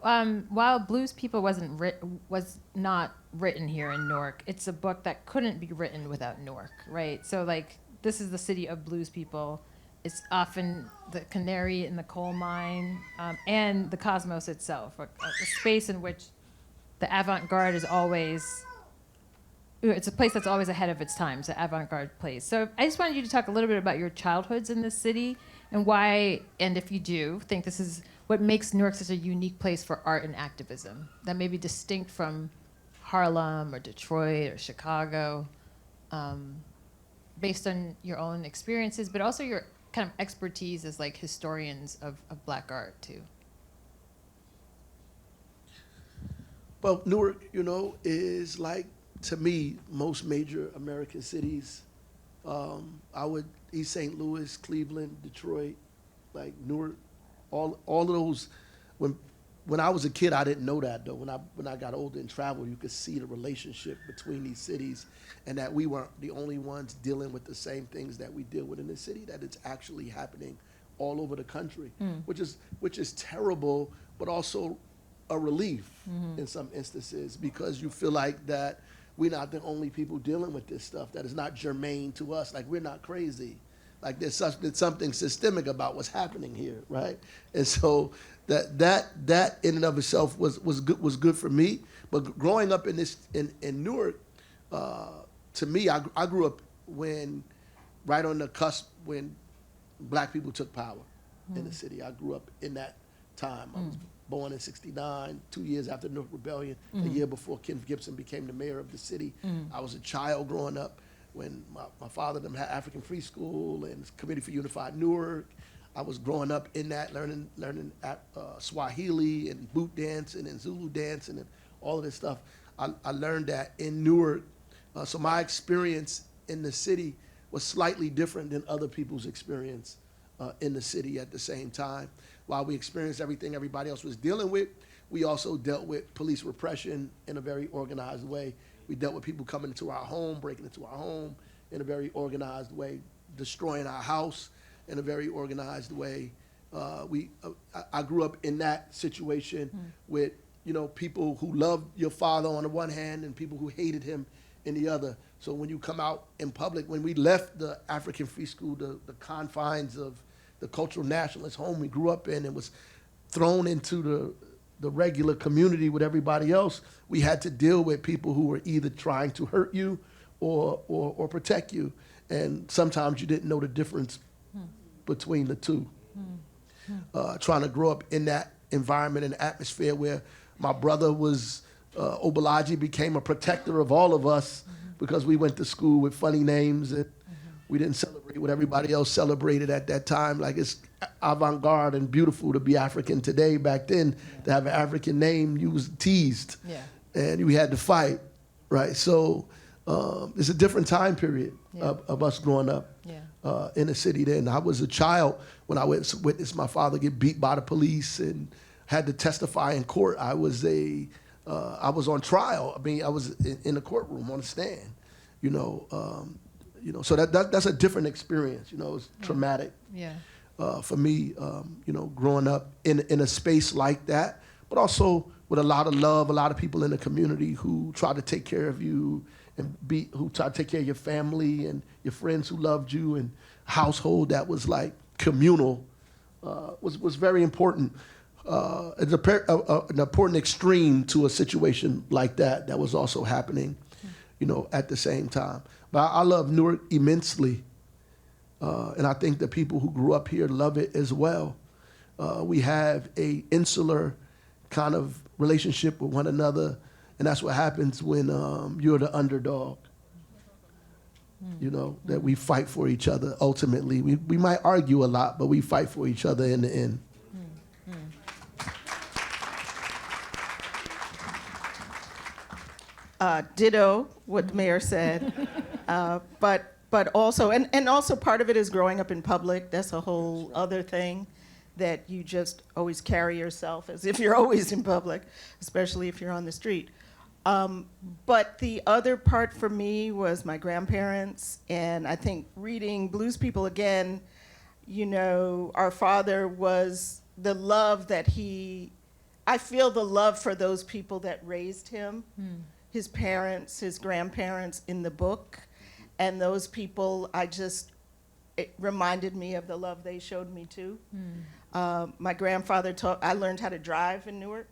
while Blues People was not written here in Newark, it's a book that couldn't be written without Newark, right? So like, this is the city of blues people. It's often the canary in the coal mine, and the cosmos itself, a space in which the avant-garde is always, it's a place that's always ahead of its time. It's an avant-garde place. So I just wanted you to talk a little bit about your childhoods in this city and why, and if you do, think this is what makes Newark such a unique place for art and activism that may be distinct from Harlem or Detroit or Chicago. Based on your own experiences, but also your kind of expertise as like historians of Black art too. Well, Newark, you know, is like, to me, most major American cities. East St. Louis, Cleveland, Detroit, like Newark, all of those. When I was a kid, I didn't know that though. When I got older and traveled, you could see the relationship between these cities, and that we weren't the only ones dealing with the same things that we deal with in the city. That it's actually happening all over the country, which is terrible, but also a relief in some instances, because you feel like that we're not the only people dealing with this stuff. That is not germane to us. Like, we're not crazy. Like, there's something systemic about what's happening here, right? And so that in and of itself was good for me. But growing up in Newark, to me, I grew up right on the cusp when Black people took power in the city. I grew up in that time. I was born in '69, 2 years after the Newark Rebellion, a year before Kenneth Gibson became the mayor of the city. I was a child growing up when my father them had African Free School and Committee for Unified Newark. I was growing up in that, learning Swahili and boot dancing and Zulu dancing and all of this stuff. I learned that in Newark. So my experience in the city was slightly different than other people's experience in the city at the same time. While we experienced everything everybody else was dealing with, we also dealt with police repression in a very organized way. We dealt with people coming into our home, breaking into our home in a very organized way, destroying our house in a very organized way. I grew up in that situation with, you know, people who loved your father on the one hand and people who hated him in the other. So when you come out in public, when we left the African Free School, the confines of the cultural nationalist home we grew up in and was thrown into the regular community with everybody else, we had to deal with people who were either trying to hurt you or protect you. And sometimes you didn't know the difference between the two. Trying to grow up in that environment and atmosphere where my brother was, Obalaji became a protector of all of us because we went to school with funny names and we didn't celebrate what everybody else celebrated at that time. Like, avant-garde and beautiful to be African today. Back then, to have an African name, you was teased, and you had to fight, right? So it's a different time period of us growing up in the city then. I was a child when I witnessed my father get beat by the police and had to testify in court. I was on trial. I mean, I was in the courtroom on the stand, so that's a different experience. It's traumatic for me, growing up in a space like that, but also with a lot of love, a lot of people in the community who try to take care of you and who try to take care of your family and your friends who loved you, and a household that was like communal was very important. It's an important extreme to a situation like that was also happening, at the same time. But I love Newark immensely, and I think the people who grew up here love it as well. We have a insular kind of relationship with one another, and that's what happens when you're the underdog. That we fight for each other ultimately. We might argue a lot, but we fight for each other in the end. Ditto what the mayor said, but also, and also part of it is growing up in public. That's a whole other thing, that you just always carry yourself as if you're always in public, especially if you're on the street. But the other part for me was my grandparents, and I think reading Blues People again, our father was the love that I feel the love for those people that raised him. His parents, his grandparents in the book, and those people, it reminded me of the love they showed me too. My grandfather I learned how to drive in Newark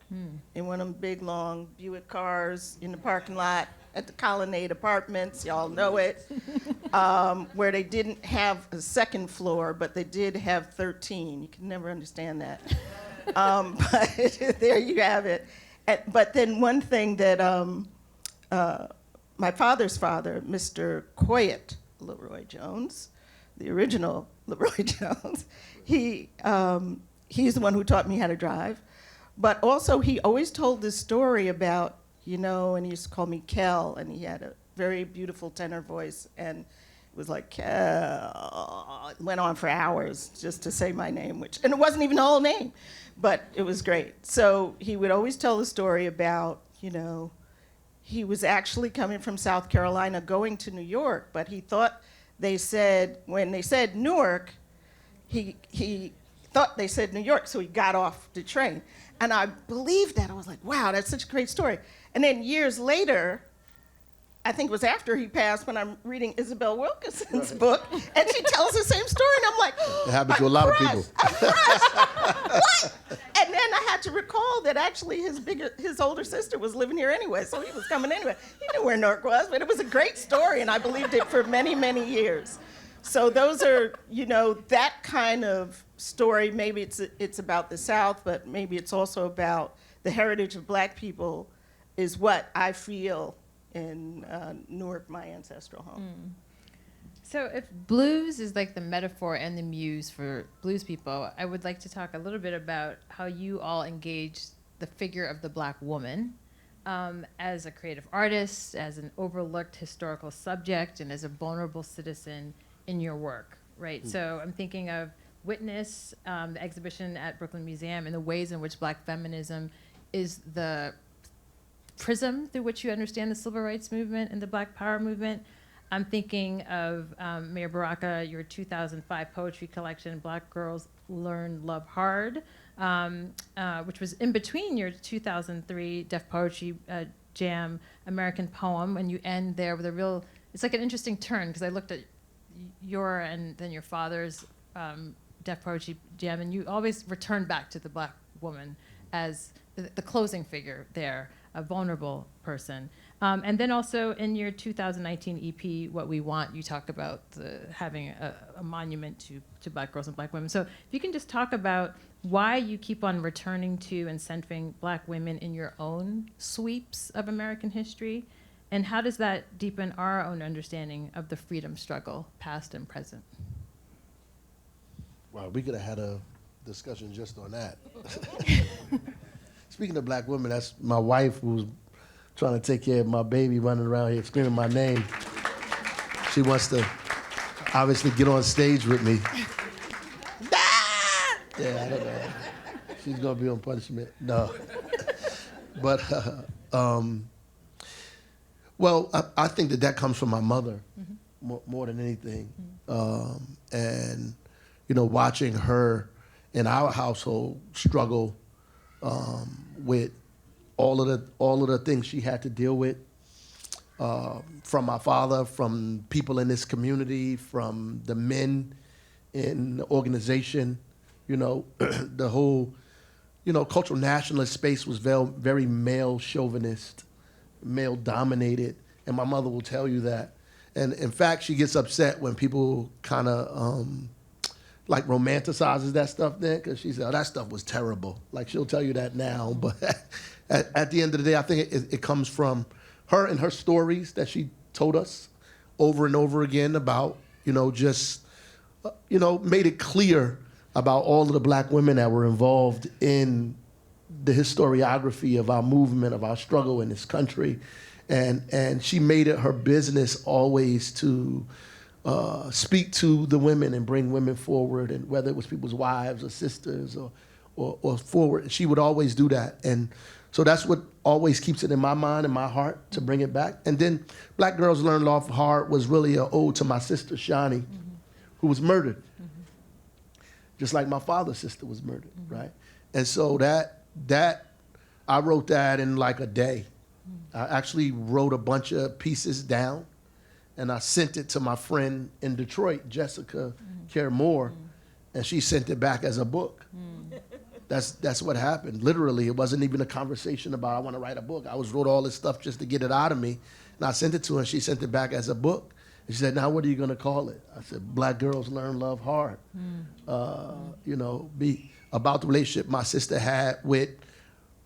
in one of them big, long Buick cars in the parking lot at the Colonnade Apartments, y'all know it, where they didn't have a second floor, but they did have 13. You can never understand that. But there you have it. But then one thing that my father's father, Mr. Coyett LeRoy Jones, the original LeRoy Jones, he's the one who taught me how to drive. But also he always told this story about, and he used to call me Kel, and he had a very beautiful tenor voice, and it was like, Kel. It went on for hours just to say my name, and it wasn't even the whole name, but it was great. So he would always tell the story about, he was actually coming from South Carolina going to New York, but he thought when they said Newark, he thought they said New York, so he got off the train. And I believed that. I was like, wow, that's such a great story. And then years later, I think it was after he passed, when I'm reading Isabel Wilkinson's book, and she tells the same story, and I'm like, it happens to a lot of people. I'm crushed. What? And then I had to recall that actually his older sister was living here anyway, so he was coming anyway. He knew where Newark was, but it was a great story, and I believed it for many, many years. So those are, that kind of story. Maybe it's about the South, but maybe it's also about the heritage of Black people, is what I feel in Newark, my ancestral home. So if blues is like the metaphor and the muse for Blues People, I would like to talk a little bit about how you all engage the figure of the Black woman as a creative artist, as an overlooked historical subject, and as a vulnerable citizen in your work, right? So I'm thinking of Witness, the exhibition at Brooklyn Museum, and the ways in which Black feminism is the prism through which you understand the civil rights movement and the Black Power movement. I'm thinking of Mayor Baraka, your 2005 poetry collection, Black Girls Learn Love Hard, which was in between your 2003 Def Poetry Jam American Poem, and you end there with it's like an interesting turn, because I looked at your and then your father's Def Poetry Jam, and you always return back to the Black woman as the closing figure there, a vulnerable person. And then also in your 2019 EP, What We Want, you talk about having a monument to Black girls and Black women. So if you can just talk about why you keep on returning to and centering Black women in your own sweeps of American history, and how does that deepen our own understanding of the freedom struggle, past and present? Wow, we could have had a discussion just on that. Speaking of black women, that's my wife who's trying to take care of my baby running around here screaming my name. She wants to obviously get on stage with me. Yeah, I don't know. She's gonna be on punishment. No. But, well, I think that comes from my mother more than anything. And, you know, watching her in our household struggle with all of the things she had to deal with from my father, from people in this community, from the men in the organization, you know, the whole, you know, cultural nationalist space was very male chauvinist, male dominated, and my mother will tell you that. And in fact, she gets upset when people kind of like romanticizes that stuff then, because she said, oh, that stuff was terrible. Like, she'll tell you that now, but at the end of the day, I think it comes from her and her stories that she told us over and over again about, you know, just, you know, made it clear about all of the black women that were involved in the historiography of our movement, of our struggle in this country. And she made it her business always to speak to the women and bring women forward, and whether it was people's wives or sisters or forward, she would always do that. And so that's what always keeps it in my mind and my heart to bring it back. And then Black Girls Learn Love Hard was really an ode to my sister, Shani, who was murdered. Just like my father's sister was murdered, right? And so that I wrote that in like a day. I actually wrote a bunch of pieces down, and I sent it to my friend in Detroit, Jessica Care Moore, and she sent it back as a book. That's what happened. Literally, it wasn't even a conversation about I want to write a book. I wrote all this stuff just to get it out of me, and I sent it to her, and she sent it back as a book. And she said, now what are you going to call it? I said, Black Girls Learn Love Hard. You know, be about the relationship my sister had with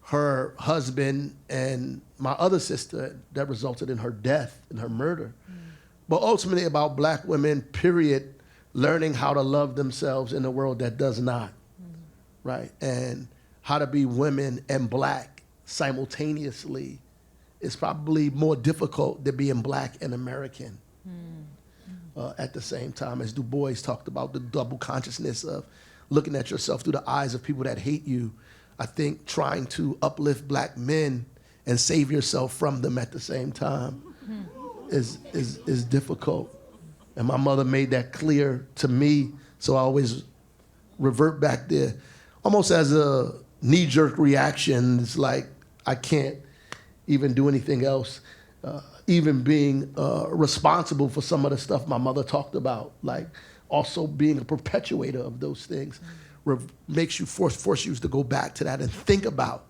her husband and my other sister that resulted in her death and her murder. But ultimately about black women, period, learning how to love themselves in a world that does not, right? And how to be women and black simultaneously is probably more difficult than being black and American at the same time. As Du Bois talked about the double consciousness of looking at yourself through the eyes of people that hate you. I think trying to uplift black men and save yourself from them at the same time is difficult. And my mother made that clear to me, so I always revert back there. Almost as a knee-jerk reaction, it's like I can't even do anything else. Even being responsible for some of the stuff my mother talked about, like also being a perpetuator of those things, makes you force you to go back to that and think about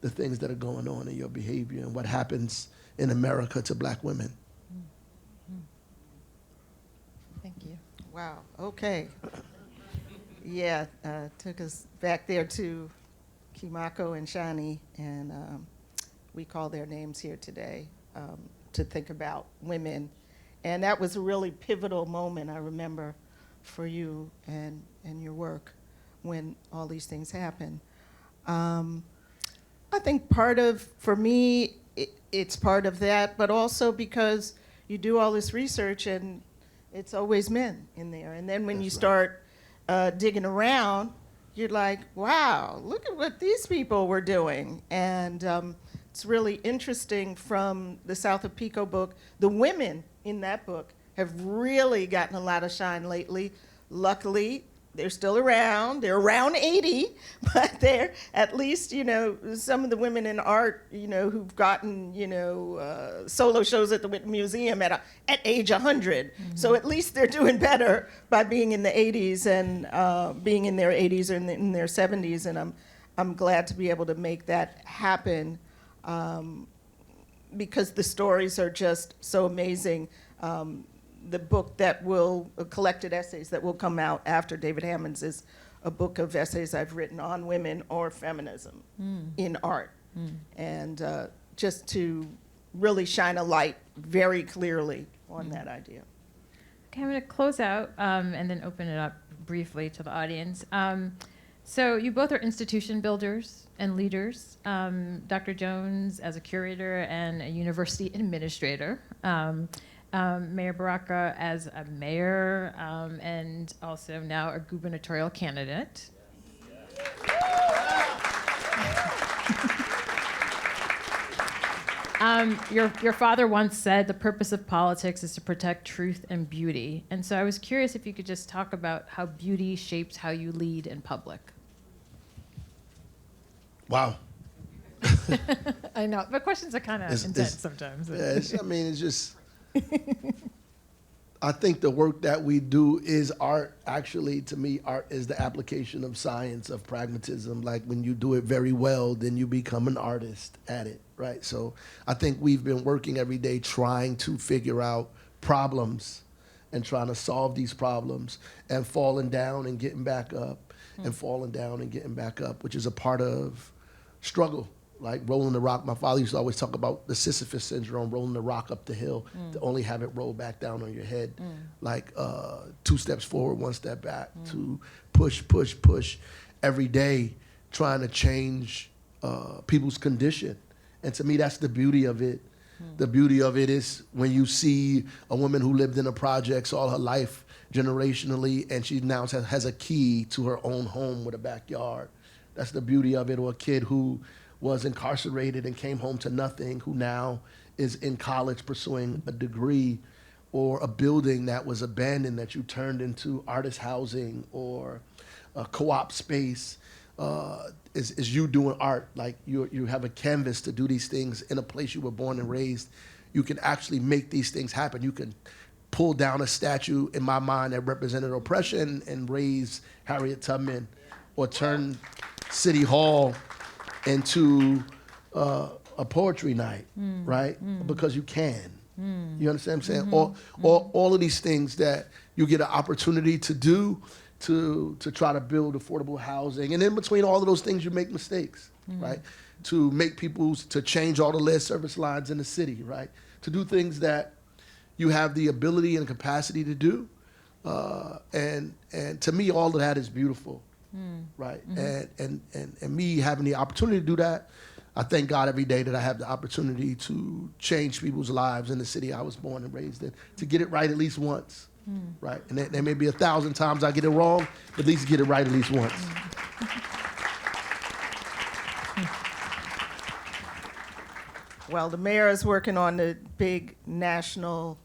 the things that are going on in your behavior and what happens in America to black women. Thank you. Wow, okay. Yeah, took us back there to Kimako and Shani, and we call their names here today to think about women. And that was a really pivotal moment, I remember, for you and your work when all these things happen. I think for me, it's part of that, but also because you do all this research and it's always men in there. And then when you start digging around, you're like, wow, look at what these people were doing. And it's really interesting from the South of Pico book. The women in that book have really gotten a lot of shine lately. Luckily, they're still around. They're around 80, but they're at least, you know, some of the women in art, you know, who've gotten, you know, solo shows at the Whitney Museum at age 100. So at least they're doing better by being in the 80s and being in their 80s or in their 70s. And I'm glad to be able to make that happen because the stories are just so amazing. The book that collected essays that will come out after David Hammond's is a book of essays I've written on women or feminism in art. And just to really shine a light very clearly on that idea. Okay, I'm going to close out and then open it up briefly to the audience. So you both are institution builders and leaders. Dr. Jones as a curator and a university administrator. Mayor Baraka as a mayor and also now a gubernatorial candidate. Your father once said the purpose of politics is to protect truth and beauty. And so I was curious if you could just talk about how beauty shapes how you lead in public. Wow. I know, but questions are kind of intense sometimes. Yeah, I mean, it's just, I think the work that we do is art. Actually, to me, art is the application of science, of pragmatism. Like when you do it very well, then you become an artist at it, right? So I think we've been working every day trying to figure out problems and trying to solve these problems and falling down and getting back up and falling down and getting back up, which is a part of struggle. Like rolling the rock. My father used to always talk about the Sisyphus syndrome, rolling the rock up the hill to only have it roll back down on your head. Like 2 steps forward, 1 step back, to push every day, trying to change people's condition. And to me, that's the beauty of it. The beauty of it is when you see a woman who lived in the projects all her life, generationally, and she now has a key to her own home with a backyard. That's the beauty of it. Or a kid who was incarcerated and came home to nothing, who now is in college pursuing a degree, or a building that was abandoned that you turned into artist housing or a co-op space, is you doing art. Like you have a canvas to do these things in a place you were born and raised. You can actually make these things happen. You can pull down a statue, in my mind, that represented oppression and raise Harriet Tubman, or turn City Hall into a poetry night, right? Because you can. You understand what I'm saying? All of these things that you get an opportunity to do to try to build affordable housing. And in between all of those things, you make mistakes, right? To make people, to change all the lead service lines in the city, right? To do things that you have the ability and capacity to do. And to me, all of that is beautiful. Right, and me having the opportunity to do that, I thank God every day that I have the opportunity to change people's lives in the city I was born and raised in, to get it right at least once, right? And there may be 1,000 times I get it wrong, but at least get it right at least once. Well, the mayor is working on the big national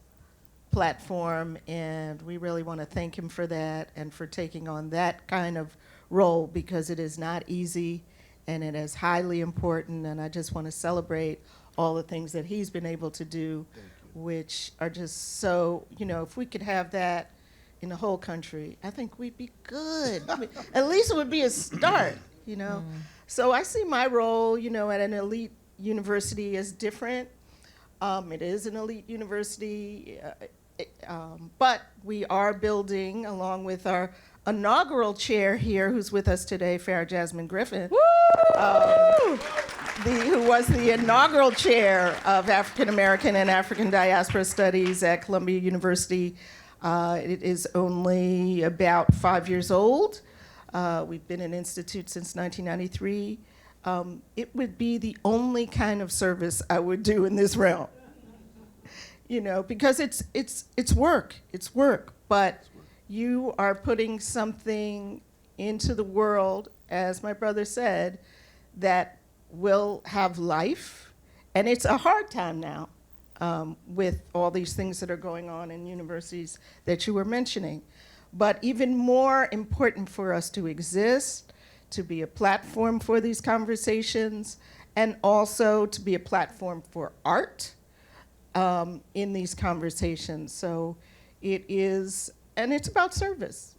platform, and we really want to thank him for that and for taking on that kind of role, because it is not easy and it is highly important. And I just want to celebrate all the things that he's been able to do, which are just so, if we could have that in the whole country, I think we'd be good. I mean, at least it would be a start, So I see my role, at an elite university as different. It is an elite university, but we are building, along with our inaugural chair here, who's with us today, Farah Jasmine Griffin, who was the inaugural chair of African American and African Diaspora Studies at Columbia University. It is only about 5 years old. We've been an institute since 1993. It would be the only kind of service I would do in this realm. Because it's work, but you are putting something into the world, as my brother said, that will have life. And it's a hard time now with all these things that are going on in universities that you were mentioning. But even more important for us to exist, to be a platform for these conversations, and also to be a platform for art in these conversations. So it is, and it's about service.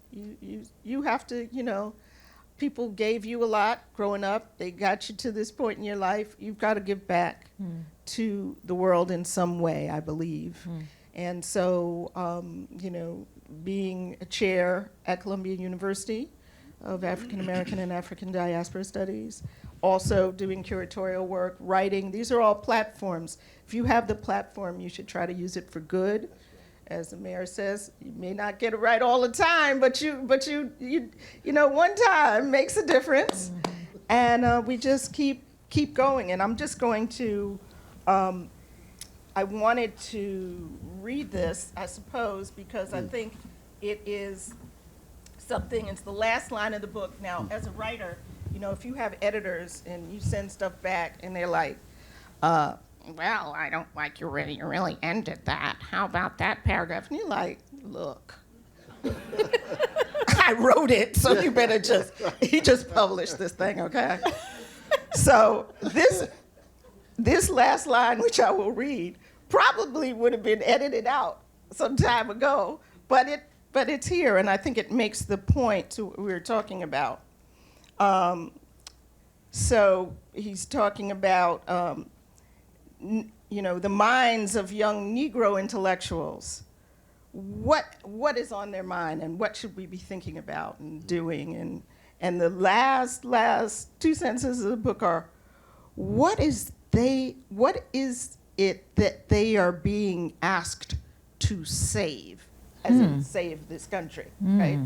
You have to, people gave you a lot growing up. They got you to this point in your life. You've got to give back to the world in some way, I believe. And so, being a chair at Columbia University of African American and African Diaspora Studies, also doing curatorial work, writing, these are all platforms. If you have the platform, you should try to use it for good as the mayor says, you may not get it right all the time, but you know, one time makes a difference. And we just keep going. And I'm just going to, I wanted to read this, I suppose, because I think it is something, it's the last line of the book. Now, as a writer, you know, if you have editors and you send stuff back and they're like, well, I don't like you really ended that. How about that paragraph? And you're like, look, I wrote it, so you better he just published this thing, okay? So this last line, which I will read, probably would have been edited out some time ago, but it's here, and I think it makes the point to what we were talking about. So he's talking about, you know, the minds of young Negro intellectuals. What is on their mind, and what should we be thinking about and doing? And the last two sentences of the book are, what is it that they are being asked to save, as in save this country, right?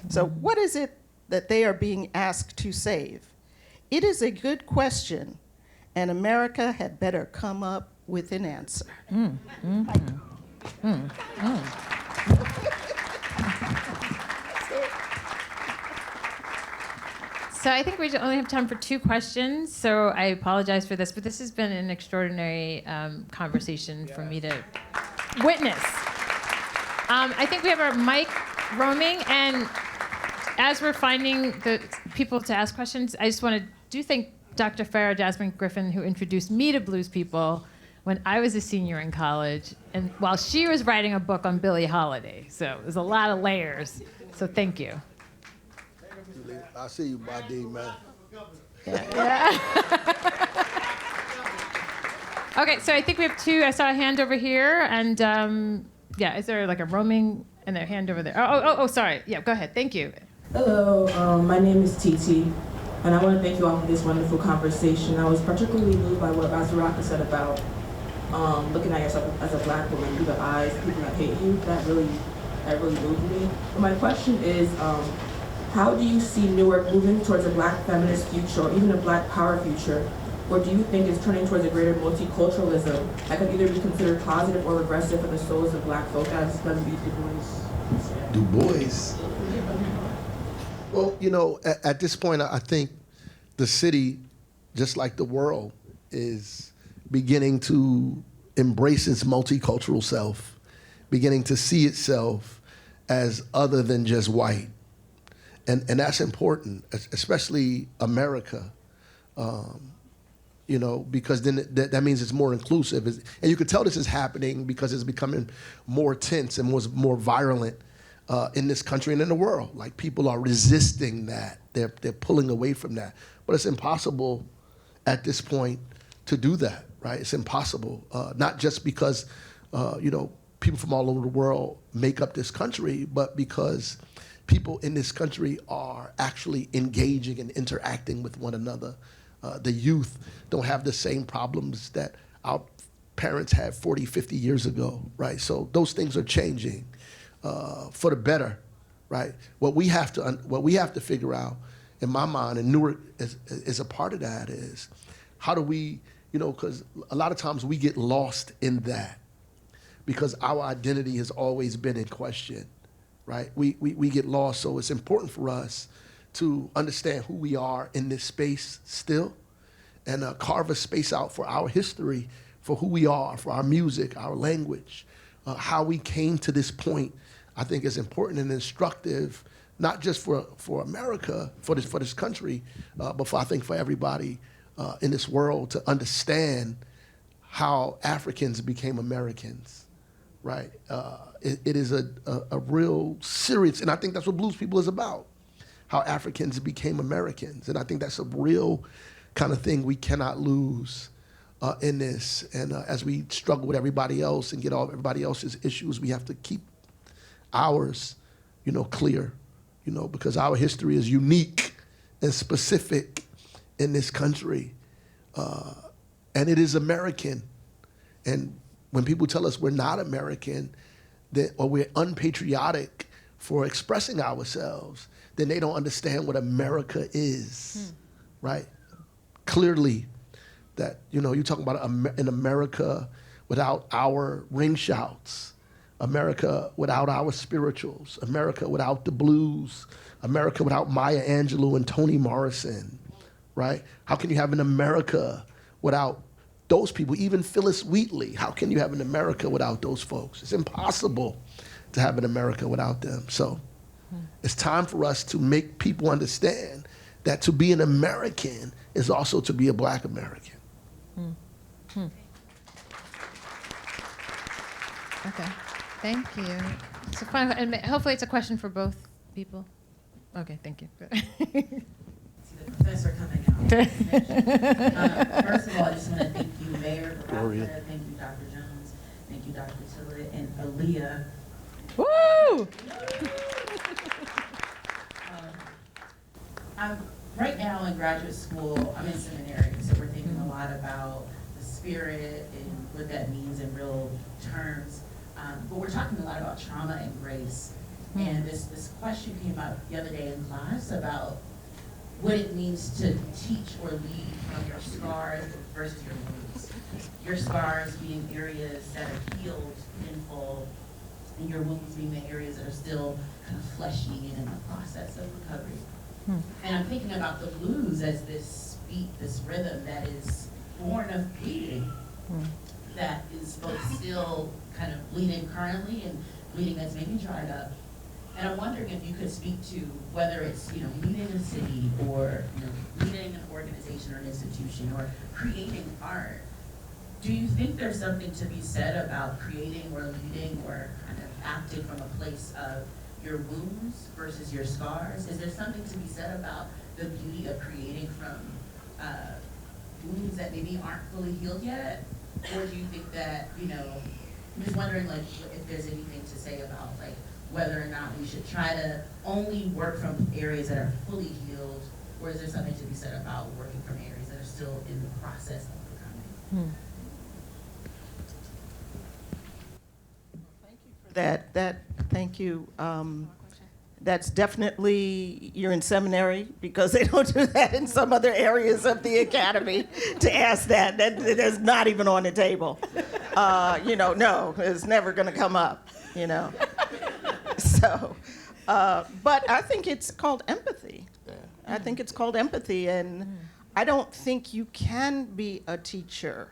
So what is it that they are being asked to save? It is a good question, and America had better come up with an answer. So I think we only have time for 2 questions, so I apologize for this, but this has been an extraordinary conversation for me to witness. I think we have our mic roaming, and as we're finding the people to ask questions, I just want to thank Dr. Farah Jasmine Griffin, who introduced me to blues people when I was a senior in college, and while she was writing a book on Billie Holiday. So there's a lot of layers, so thank you. I see you, my D, man. Okay, so I think we have 2. I saw a hand over here, and is there like a roaming and a hand over there? Oh, sorry. Yeah, go ahead. Thank you. Hello, my name is Titi, and I want to thank you all for this wonderful conversation. I was particularly moved by what Azaraka said about looking at yourself as a black woman through the eyes of people that hate you. That really moved me. But my question is, how do you see Newark moving towards a black feminist future, or even a black power future? Or do you think it's turning towards a greater multiculturalism that could either be considered positive or regressive for the souls of black folk, as Leslie Du Bois? Du Bois. Well, you know, at this point, I think the city, just like the world, is beginning to embrace its multicultural self, beginning to see itself as other than just white. And that's important, especially America, you know, because then that means it's more inclusive. And you can tell this is happening because it's becoming more tense and was more virulent in this country and in the world. Like, people are resisting that. They're pulling away from that. But it's impossible at this point to do that, right? It's impossible, not just because, you know, people from all over the world make up this country, but because people in this country are actually engaging and interacting with one another. The youth don't have the same problems that our parents had 40, 50 years ago, right? So those things are changing for the better, right? What we have to figure out, in my mind, and Newark is a part of that, is how do we, you know, because a lot of times we get lost in that because our identity has always been in question. Right? We get lost, so it's important for us to understand who we are in this space still, and carve a space out for our history, for who we are, for our music, our language, how we came to this point. I think is important and instructive, not just for America, for this country, but I think for everybody in this world to understand how Africans became Americans. Right? It is a real serious, and I think that's what blues people is about, how Africans became Americans. And I think that's a real kind of thing we cannot lose in this. And as we struggle with everybody else and get all everybody else's issues, we have to keep ours, you know, clear, you know, because our history is unique and specific in this country. And it is American. And when people tell us we're not American, or we're unpatriotic for expressing ourselves, then they don't understand what America is, right? Clearly, that, you know, you're talking about an America without our ring shouts, America without our spirituals, America without the blues, America without Maya Angelou and Toni Morrison, right? How can you have an America without those people? Even Phyllis Wheatley, how can you have an America without those folks? It's impossible to have an America without them. So it's time for us to make people understand that to be an American is also to be a Black American. Okay, thank you. So final, and hopefully it's a question for both people. Okay, thank you. See the professor coming out. First of all, I just want to thank you, Mayor Baraka, thank you, Dr. Jones, thank you, Dr. Tillett, and Aaliyah. Woo! I'm right now in graduate school. I'm in seminary, so we're thinking a lot about the spirit and what that means in real terms. But we're talking a lot about trauma and grace. And this question came up the other day in class about what it means to teach or lead from your scars versus your wounds. Your scars being areas that are healed in full, and your wounds being the areas that are still kind of fleshy and in the process of recovery. And I'm thinking about the blues as this beat, this rhythm that is born of bleeding, that is both still kind of bleeding currently and bleeding that's maybe dried up. And I'm wondering if you could speak to whether it's, you know, leading a city or, you know, leading an organization or an institution or creating art. Do you think there's something to be said about creating or leading or kind of acting from a place of your wounds versus your scars? Is there something to be said about the beauty of creating from wounds that maybe aren't fully healed yet? Or do you think that, you know, I'm just wondering, like, if there's anything to say about, like, whether or not we should try to only work from areas that are fully healed, or is there something to be said about working from areas that are still in the process of becoming? Thank you for that. Thank you. That's definitely, you're in seminary, because they don't do that in some other areas of the academy to ask that. That's not even on the table. You know, no, it's never going to come up, you know. So, but I think it's called empathy. I think it's called empathy, and I don't think you can be a teacher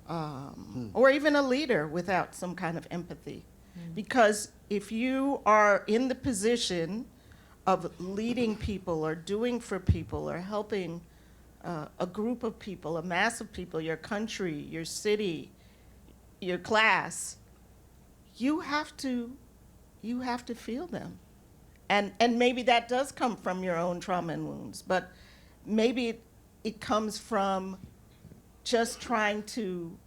or even a leader without some kind of empathy. Because if you are in the position of leading people or doing for people or helping a group of people, a mass of people, your country, your city, your class, you have to feel them. And maybe that does come from your own trauma and wounds, but maybe it comes from just trying to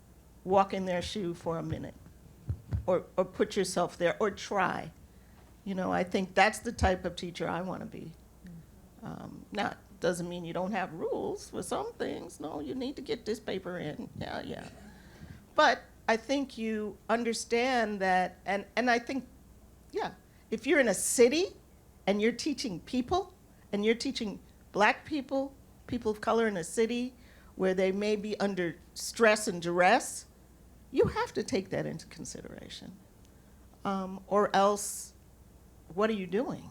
walk in their shoe for a minute. Or put yourself there, or try. You know, I think that's the type of teacher I want to be. Now, doesn't mean you don't have rules for some things. No, you need to get this paper in. Yeah. But I think you understand that, and I think, yeah, if you're in a city and you're teaching people, and you're teaching Black people, people of color in a city where they may be under stress and duress, you have to take that into consideration. Or else, what are you doing?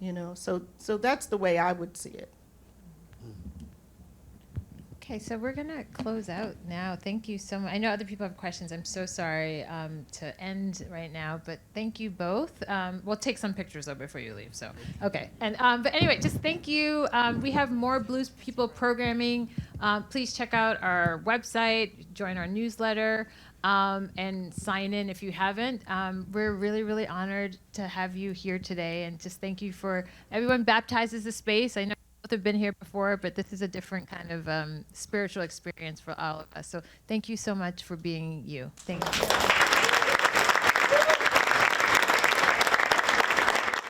You know, so that's the way I would see it. Okay, so we're gonna close out now. Thank you so much. I know other people have questions. I'm so sorry to end right now, but thank you both. We'll take some pictures though before you leave. So okay, and but anyway, just thank you. We have more Blues People programming. Please check out our website, join our newsletter, and sign in if you haven't. We're really, really honored to have you here today, and just thank you for everyone baptizes the space. I know both have been here before, but this is a different kind of spiritual experience for all of us. So thank you so much for being you. Thank you.